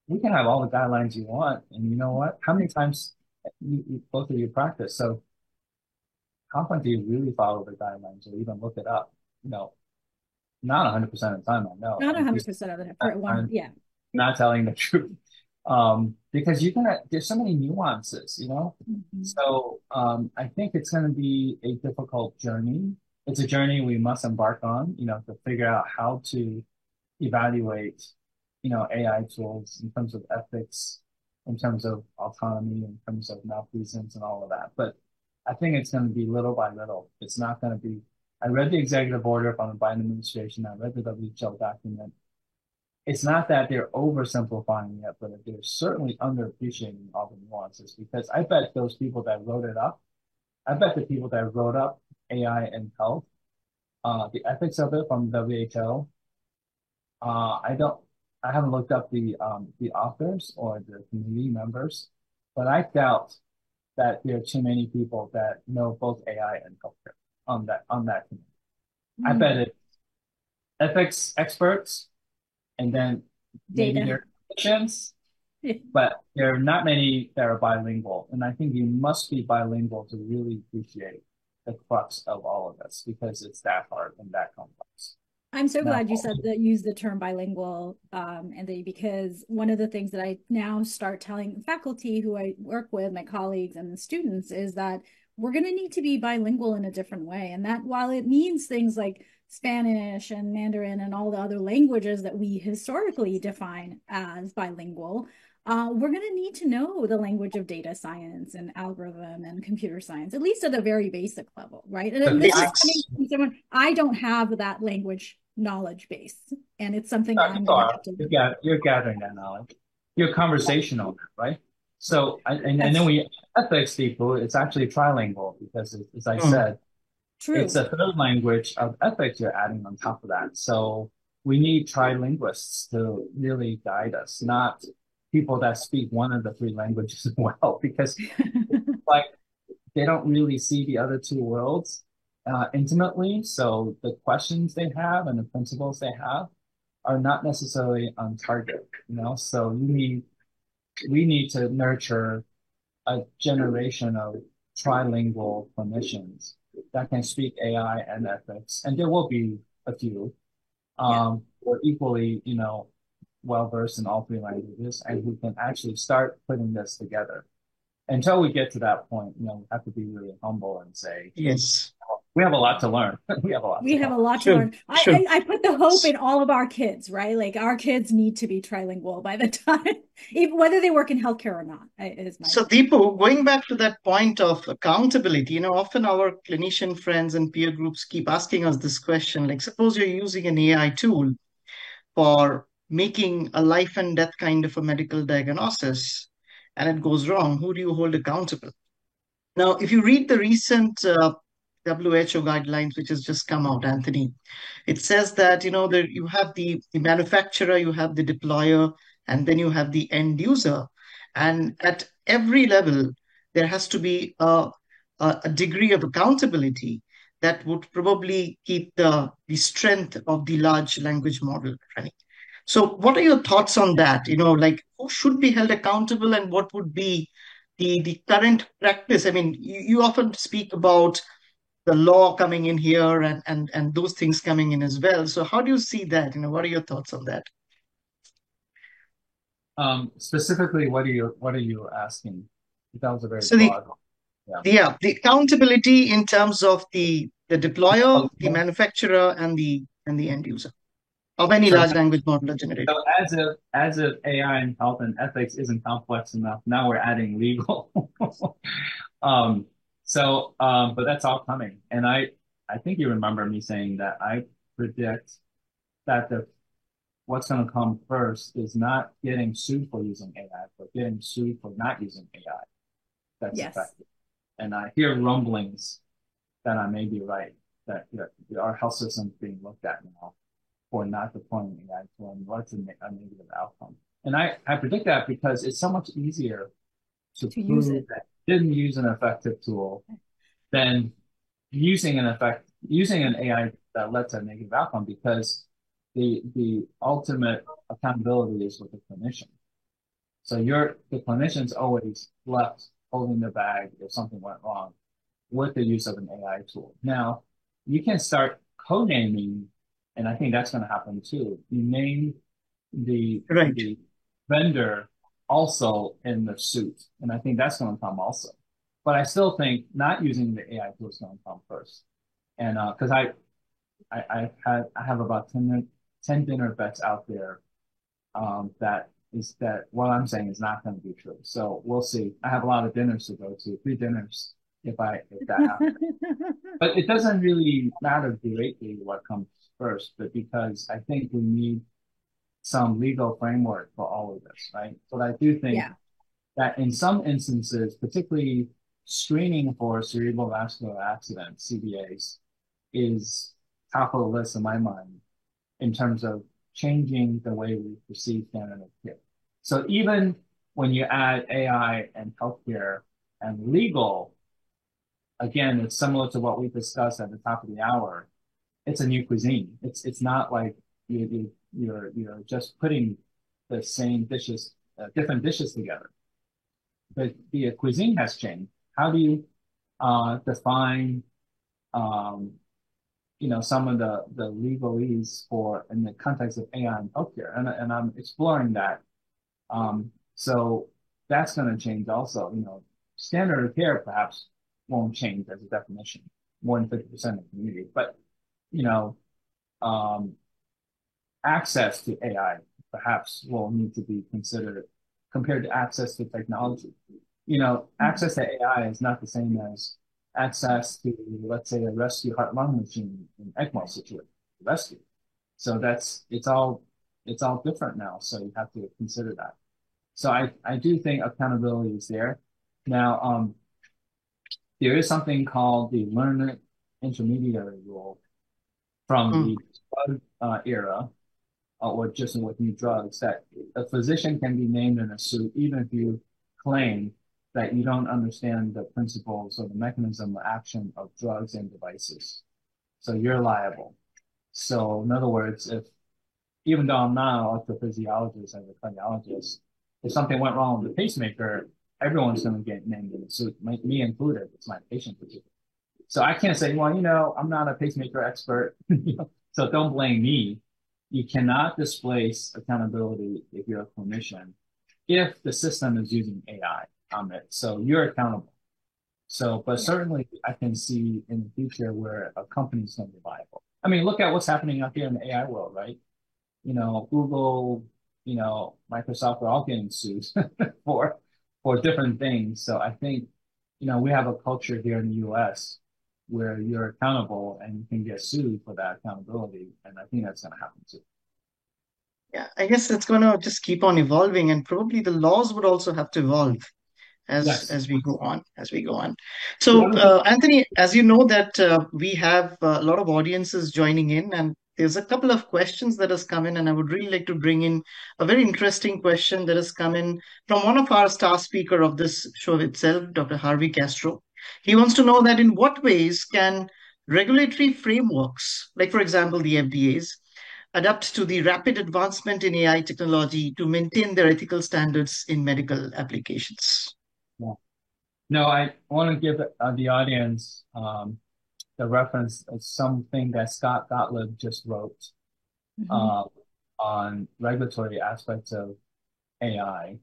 we can have all the guidelines you want. And you know what? How many times both of you practice? So how often do you really follow the guidelines or even look it up? You know, not 100% of the time, I know. Not And please, 100% of it for one. I'm Yeah. not telling the truth. Because there's so many nuances, Mhm. So I think it's going to be a difficult journey. It's a journey we must embark on, to figure out how to evaluate, AI tools in terms of ethics, in terms of autonomy, in terms of malfeasance and all of that. But I think it's going to be little by little. It's not going to be. I read the executive order from the Biden administration. I read the WHO document. It's not that they're oversimplifying it, but they're certainly underappreciating all the nuances because I bet those people that wrote it up, I bet the people that wrote up AI and health, the ethics of it from WHO, I don't, I haven't looked up the authors or the community members, but I doubt that there are too many people that know both AI and healthcare on that community. I bet Mm. it's ethics experts and then maybe Data. there are clinicians, but there are not many that are bilingual. And I think you must be bilingual to really appreciate the crux of all of this because it's that hard and that complex. I'm so Now, glad you said that use the term bilingual, and because one of the things that I now start telling faculty who I work with, my colleagues and the students, is that we're going to need to be bilingual in a different way. And that while it means things like Spanish and Mandarin and all the other languages that we historically define as bilingual, we're going to need to know the language of data science and algorithm and computer science, at least at a very basic level, right? the And this is coming Thanks. from someone, I don't have that language knowledge base, and it's something I'm You going to are. have to You're gathering that knowledge. You're conversational, right? So, and then that's we ethics, people, it's actually trilingual because, as I Hmm. said, it's True. a third language of ethics you're adding on top of that. So we need trilinguists to really guide us, not people that speak one of the three languages well, because like they don't really see the other two worlds intimately. So the questions they have and the principles they have are not necessarily on target, you know? So we need to nurture a generation of trilingual clinicians that can speak AI and ethics, and there will be a few Yeah. who are equally, well versed in all three languages, and who can actually start putting this together. Until we get to that point, we have to be really humble and say Yes. we have a lot to learn. We have a lot to We have learn. a lot to Sure. learn. I Sure. and I put the hope in all of our kids, right? Like our kids need to be trilingual by the time, even whether they work in healthcare or not, is my So, hope. Deepu, going back to that point of accountability, often our clinician friends and peer groups keep asking us this question, like, suppose you're using an AI tool for making a life and death kind of a medical diagnosis, and it goes wrong, who do you hold accountable? Now, if you read the recent WHO guidelines, which has just come out, Anthony, it says that, there you have the manufacturer, you have the deployer, and then you have the end user. And at every level, there has to be a degree of accountability that would probably keep the strength of the large language model running. So, what are your thoughts on that? Like who should be held accountable and what would be the current practice? I mean, you often speak about the law coming in here and those things coming in as well. So how do you see that? What are your thoughts on that? Specifically, what are you asking? That was a very So the broad. Yeah. yeah, the accountability in terms of the deployer, the Okay. manufacturer, and the end user of any So large language model or generator. So as if AI and health and ethics isn't complex enough, now we're adding legal. Um, but that's all coming. And I think you remember me saying that I predict that the what's going to come first is not getting sued for using AI, but getting sued for not using AI that's Yes. effective. And I hear rumblings that I may be right, that our health system is being looked at now for not deploying AI tool and what's a negative outcome. And I predict that because it's so much easier to To use prove it. that you didn't use an effective tool than using an AI that led to a negative outcome because the ultimate accountability is with the clinician. So the clinician's always left holding the bag if something went wrong with the use of an AI tool. Now, you can start co-naming, and I think that's going to happen too. You name the Right. the vendor also in the suit, and I think that's going to come also. But I still think not using the AI tool is going to come first, and because I have about 10 dinner bets out there that what I'm saying is not going to be true. So we'll see. I have a lot of dinners to go to, 3 dinners if that happens. But it doesn't really matter greatly what comes first, but because I think we need some legal framework for all of this, right? But I do think Yeah. that in some instances, particularly screening for cerebral vascular accidents, CVAs, is top of the list in my mind in terms of changing the way we perceive standard of care. So even when you add AI and healthcare and legal, again, it's similar to what we discussed at the top of the hour. It's a new cuisine. It's not like you're just putting the same dishes, different dishes together. But the cuisine has changed. How do you define um, some of the legalese for in the context of AI and healthcare, and I'm exploring that. So that's going to change also. Standard of care perhaps won't change as a definition, more than 50% of the community, but you know, um, access to AI perhaps will need to be considered compared to access to technology. Access to AI is not the same as access to, let's say, a rescue heart lung machine in ECMO situation, rescue. So it's all different now. So you have to consider that. So I do think accountability is there. Now, there is something called the learner intermediary rule from Mm. the drug era, or just with new drugs, that a physician can be named in a suit even if you claim that you don't understand the principles or the mechanism of action of drugs and devices. So you're liable. So in other words, if even though I'm not an electrophysiologist and a cardiologist, if something went wrong with the pacemaker, everyone's going to get named in the suit, me included. It's my patient. So I can't say, well, I'm not a pacemaker expert, so don't blame me. You cannot displace accountability if you're a clinician if the system is using AI on it. So you're accountable. So, but Yeah. certainly I can see in the future where a company's going to be viable. I mean, look at what's happening out here in the AI world, right? Google, Microsoft are all getting sued for different things. So I think, we have a culture here in the US where you're accountable and you can get sued for that accountability. And I think that's going to happen too. Yeah, I guess it's going to just keep on evolving, and probably the laws would also have to evolve Yes. as we go on, as we go on. The So, other thing, Anthony, as you know that we have a lot of audiences joining in, and there's a couple of questions that has come in, and I would really like to bring in a very interesting question that has come in from one of our star speaker of this show itself, Dr. Harvey Castro. He wants to know that in what ways can regulatory frameworks, like for example the FDA's, adapt to the rapid advancement in AI technology to maintain their ethical standards in medical applications. yeah. No, I want to give the audience the reference of something that Scott Gottlieb just wrote Hmm. uh, on regulatory aspects of AI.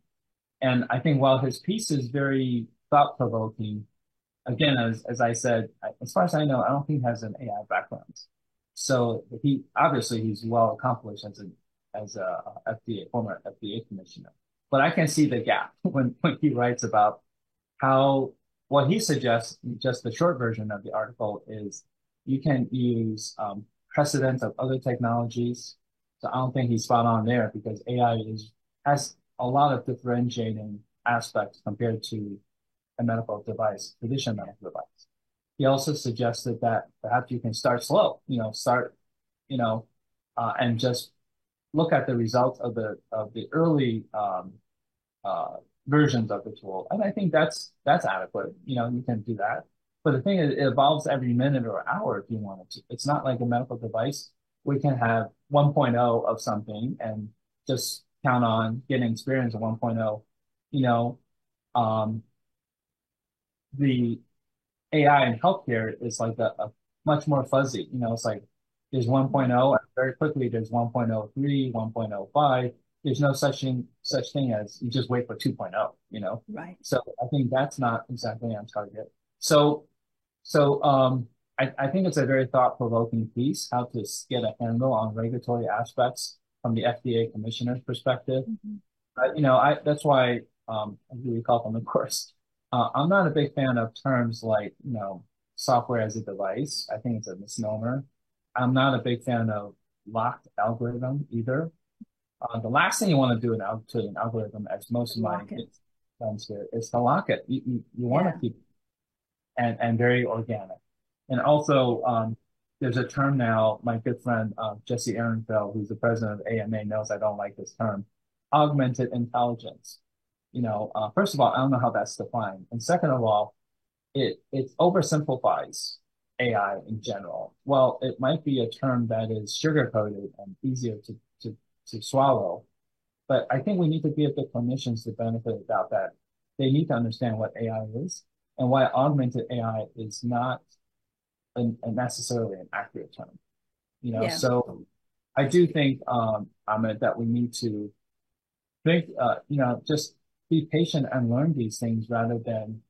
And I think while his piece is very thought-provoking, again, as I said, as far as I know, I don't think he has an AI background. So he's well accomplished as a FDA former FDA commissioner. But I can see the gap when he writes about how what he suggests. Just the short version of the article is you can use precedent of other technologies. So I don't think he's spot on there because AI has a lot of differentiating aspects compared to a medical device, traditional medical device. He also suggested that perhaps you can start slow, you know, and just look at the results of the early uh, versions of the tool. And I think that's adequate. You can do that. But the thing is, it evolves every minute or hour if you wanted to. It's not like a medical device. We can have 1.0 of something and just count on getting experience of 1.0. You know, um, the AI in healthcare is like a much more fuzzy. It's like there's 1.0 and very quickly there's 1.03, 1.05. There's no such thing as you just wait for 2.0, Right. So I think that's not exactly on target. So I think it's a very thought-provoking piece, how to get a handle on regulatory aspects from the FDA commissioner's perspective. Hmm. That's why, as you recall from the course, I'm not a big fan of terms like, software as a device. I think it's a misnomer. I'm not a big fan of locked algorithm either. The last thing you want to do to an algorithm, as most of my Lock it. friends here, is to lock it. You want Yeah. to keep and very organic. And also, there's a term now, my good friend Jesse Ehrenfeld, who's the president of AMA, knows I don't like this term, augmented intelligence. First of all, I don't know how that's defined. And second of all, it oversimplifies AI in general. Well, it might be a term that is sugar-coated and easier to swallow, but I think we need to give the clinicians the benefit of the doubt that they need to understand what AI is and why augmented AI is not necessarily an accurate term. Yeah. So I do think, Ahmed, that we need to think, just be patient and learn these things rather than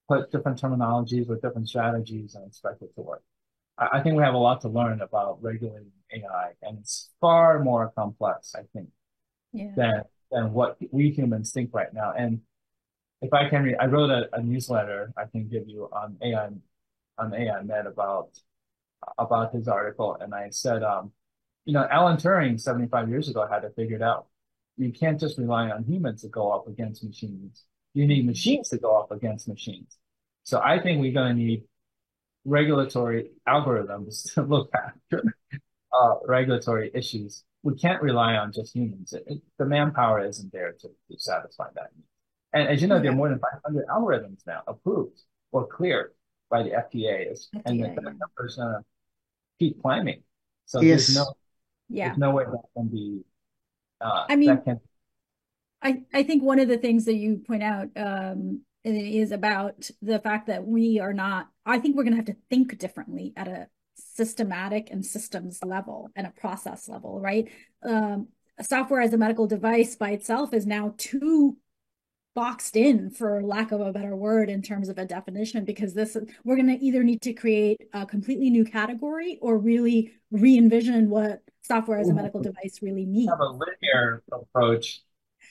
put different terminologies with different strategies and expect it to work. I think we have a lot to learn about regulating AI, and it's far more complex, I think, Yeah. than what we humans think right now. And if I can read, I wrote a newsletter I can give you on AI Med about his article, and I said, Alan Turing 75 years ago had it figured out. You can't just rely on humans to go up against machines. You need machines to go up against machines. So I think we're going to need regulatory algorithms to look after regulatory issues. We can't rely on just humans. The manpower isn't there to satisfy that need. And as you know, there are Yeah. more than 500 algorithms now approved or cleared by the FDA, and the FDA, yeah. number's going to keep climbing. So Yes. there's Yeah. no way that can be I mean, that can. I think one of the things that you point out is about the fact that we are not, I think we're going to have to think differently at a systematic and systems level and a process level, right? Software as a medical device by itself is now too boxed in, for lack of a better word, in terms of a definition, because we're going to either need to create a completely new category or really re-envision what software as a medical device really Have means. a linear approach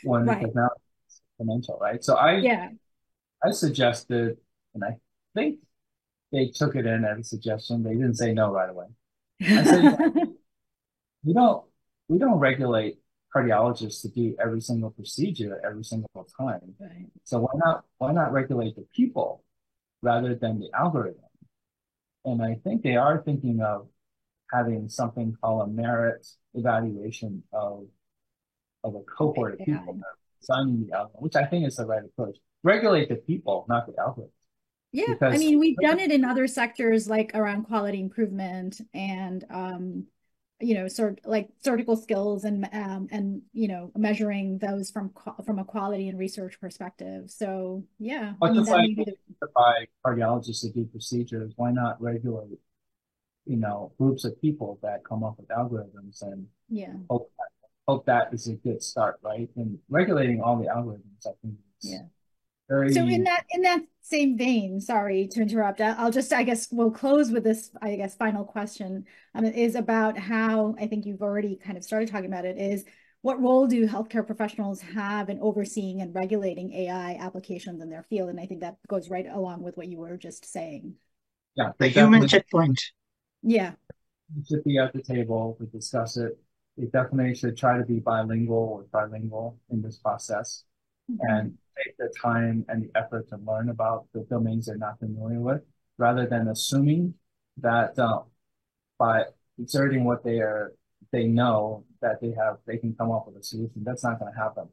when the Right. technology is exponential, right? So I Yeah. I suggested, and I think they took it in as a suggestion. They didn't say no right away. I said, we don't we don't regulate cardiologists to do every single procedure every single time. Right. So why not regulate the people rather than the algorithm? And I think they are thinking of having something called a merit evaluation of a cohort of people AI. that are designing the algorithm, which I think is the right approach. Regulate the people, not the algorithm, Yeah, I because mean, we've done it in other sectors like around quality improvement and sort like surgical skills and measuring those from a quality and research perspective. So yeah, I but mean just that like may be the by cardiologists to do procedures, why not regulate, groups of people that come up with algorithms and yeah. hope hope that is a good start, right? And regulating all the algorithms, I think is Yeah. So very in that same vein, sorry to interrupt. I'll just, I guess we'll close with this, I guess, final question, is about how, I think you've already kind of started talking about it, is what role do healthcare professionals have in overseeing and regulating AI applications in their field? And I think that goes right along with what you were just saying. yeah, The they human definitely checkpoint. Yeah. should be at the table to discuss it. They definitely should try to be bilingual or trilingual in this process Mhm. and take the time and the effort to learn about the domains they're not familiar with, rather than assuming that by exerting what they know that they can come up with a solution. That's not going to happen.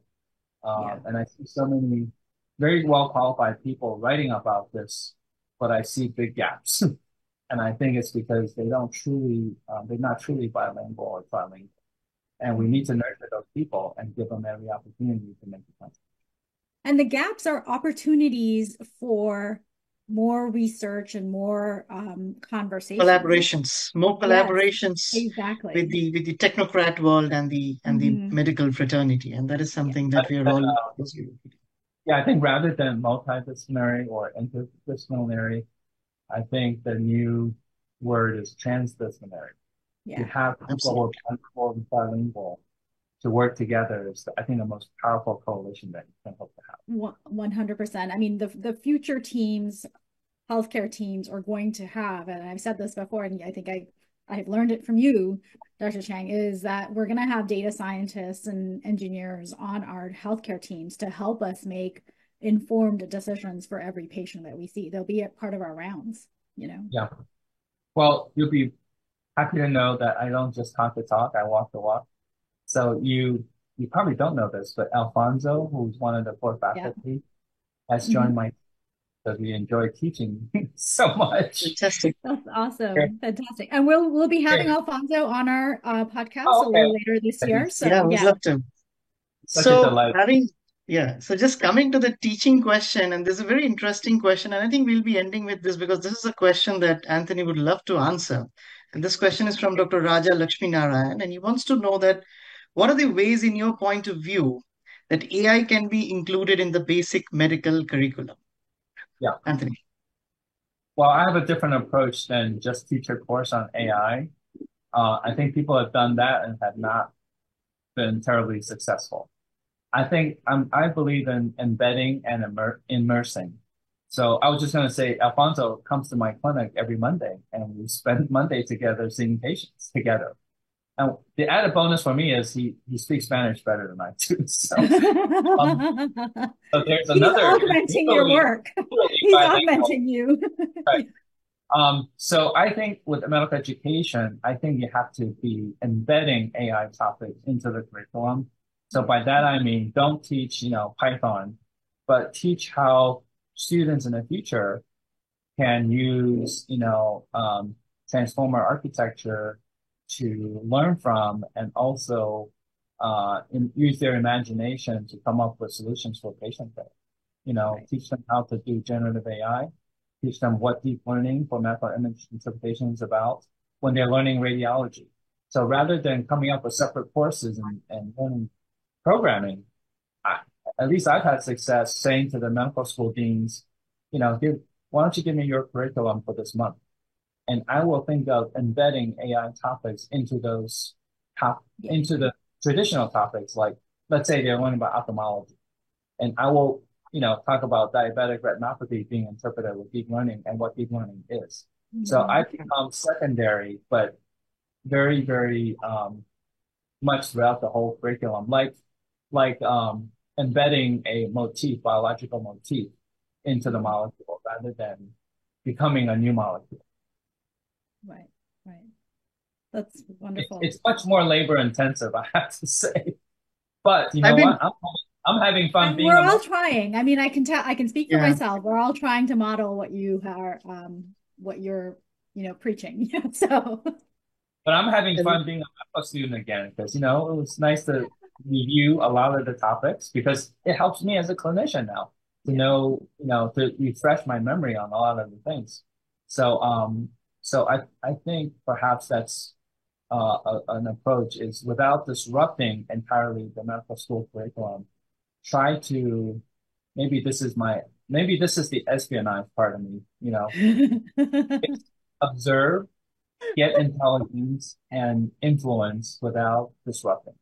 Yeah. And I see so many very well qualified people writing about this, but I see big gaps. And I think it's because they're not truly bilingual or trilingual. And we need Mhm. to nurture those people and give them every opportunity to make the contribution. And the gaps are opportunities for more research and more conversation. More Yes, collaborations exactly. with the technocrat world and the Hmm. medical fraternity, and that is Yeah. something that we are all. Yeah, I think rather than multidisciplinary or interdisciplinary, I think the new word is transdisciplinary. To Yeah. have people who are Absolutely. bilingual and trilingual to work together is, I think, the most powerful coalition that you can hope to have. 100%. I mean, the future teams, healthcare teams are going to have, and I've said this before, and I think I have learned it from you, Dr. Chang, is that we're going to have data scientists and engineers on our healthcare teams to help us make informed decisions for every patient that we see. They'll be a part of our rounds, you know. Yeah. Well, you'll be happy to know that I don't just talk the talk, I walk the walk. So you probably don't know this, but Alfonso, who's one of the core Yeah. faculty, has Mhm. joined my because we enjoy teaching so much. Fantastic. That's Okay. awesome. Fantastic. And we'll be having Okay. Alfonso on our podcast Oh, a okay. little later this year. He's Yeah, I So would yeah. love to. such a So delight. so just coming to the teaching question, and this is a very interesting question, and I think we'll be ending with this because this is a question that Anthony would love to answer. And this question is from Dr. Raja Lakshmi Narayan, and he wants to know that what are the ways, in your point of view, that AI can be included in the basic medical curriculum? Yeah. Anthony. Well, I have a different approach than just teach a course on AI. I think people have done that and have not been terribly successful. I believe in embedding and immersing. So I was just going to say, Alfonso comes to my clinic every Monday, and we spend Monday together seeing patients together. And the added bonus for me is he speaks Spanish better than I do. Um, so there's He's another, he's augmenting your work. really He's bilingual. augmenting you. Right. So I think with medical education, I think you have to be embedding AI topics into the curriculum. So by that I mean don't teach, Python, but teach how students in the future can use, transformer architecture to learn from and also use their imagination to come up with solutions for patient care. Right. Teach them how to do generative AI, teach them what deep learning for medical image interpretation is about when they're learning radiology. So rather than coming up with separate courses and learning programming, I, at least I've had success saying to the medical school deans, why don't you give me your curriculum for this month? And I will think of embedding AI topics into Yeah. into the traditional topics. Like, let's say they're learning about ophthalmology and I will, talk about diabetic retinopathy being interpreted with deep learning and what deep learning is. So Mhm. I become secondary, but very, very, much throughout the whole curriculum, embedding a biological motif into the molecule rather than becoming a new molecule. Right. Right. That's It's wonderful. it's much more labor intensive, I have to say. But you I know mean, what? I'm having fun And being we're a all medical. trying. I mean, I can speak for yeah. myself. We're all trying to model what you're, preaching. So, But I'm having And fun being a medical student again because, it was nice to review a lot of the topics because it helps me as a clinician now to yeah. know, to refresh my memory on a lot of the things. So, I think perhaps that's an approach is without disrupting entirely the medical school curriculum, try to maybe this is the espionage part of me, observe, get intelligence and influence without disrupting.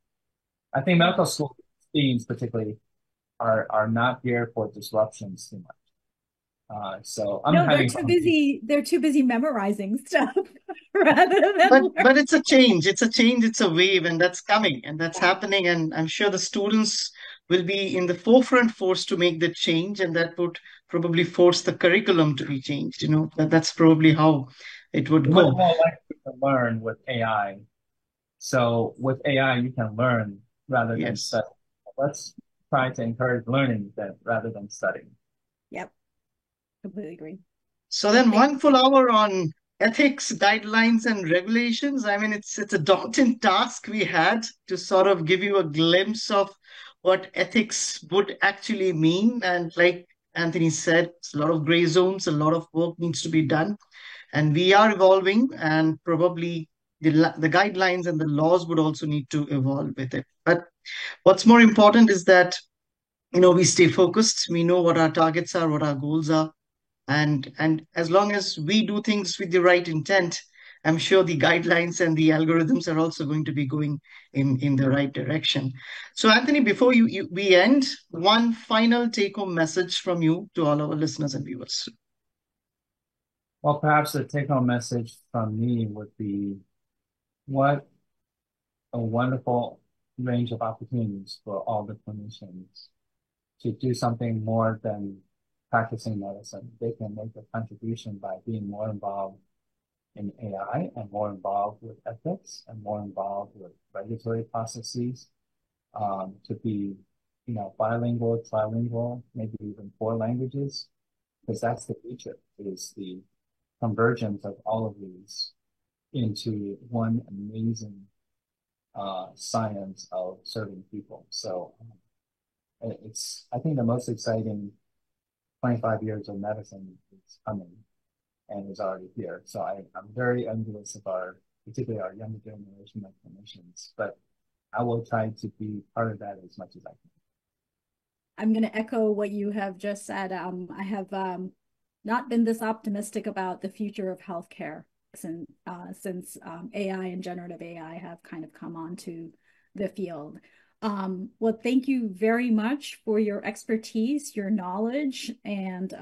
I think Yeah. medical school teams particularly are not here for disruptions too much. So I'm No, having fun. they're too busy memorizing stuff rather than but learning. it's a change. It's a change. It's a wave, and that's coming, and that's happening. And I'm sure the students will be in the forefront force to make the change, and that would probably force the curriculum to be changed. That's probably how it would Much go. more likely to learn with AI. So with AI, you can learn rather than Yes. study. Let's try to encourage learning rather than studying. Yep, completely agree. So Well, then thank one full hour on ethics, guidelines, and regulations. I mean, it's a daunting task we had to sort of give you a glimpse of what ethics would actually mean. And like Anthony said, it's a lot of gray zones, a lot of work needs to be done. And we are evolving, and probably the guidelines and the laws would also need to evolve with it. But what's more important is that we stay focused, we know what our targets are, what our goals are, and as long as we do things with the right intent, I'm sure the guidelines and the algorithms are also going to be going in the right direction. So Anthony, before we end, one final take home message from you to all our listeners and viewers. Well, perhaps the take-home message from me would be what a wonderful range of opportunities for all the clinicians to do something more than practicing medicine. They can make a contribution by being more involved in AI and more involved with ethics and more involved with regulatory processes, to be, bilingual, trilingual, maybe even four languages, because that's the future, is the convergence of all of these into one amazing science of serving people. So I think the most exciting 25 years of medicine is coming and is already here. So I'm very envious of particularly our younger generation of clinicians, but I will try to be part of that as much as I can. I'm going to echo what you have just said. I have not been this optimistic about the future of healthcare since AI and generative AI have kind of come onto the field. Well, thank you very much for your expertise, your knowledge, and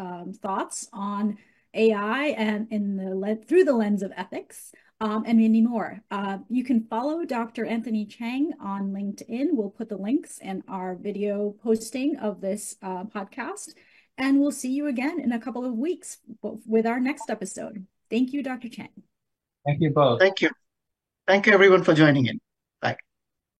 thoughts on AI and through the lens of ethics. and many more. You can follow Dr. Anthony Chang on LinkedIn. We'll put the links in our video posting of this podcast. And we'll see you again in a couple of weeks with our next episode. Thank you, Dr. Chang. Thank you both. Thank you. Thank you, everyone, for joining in.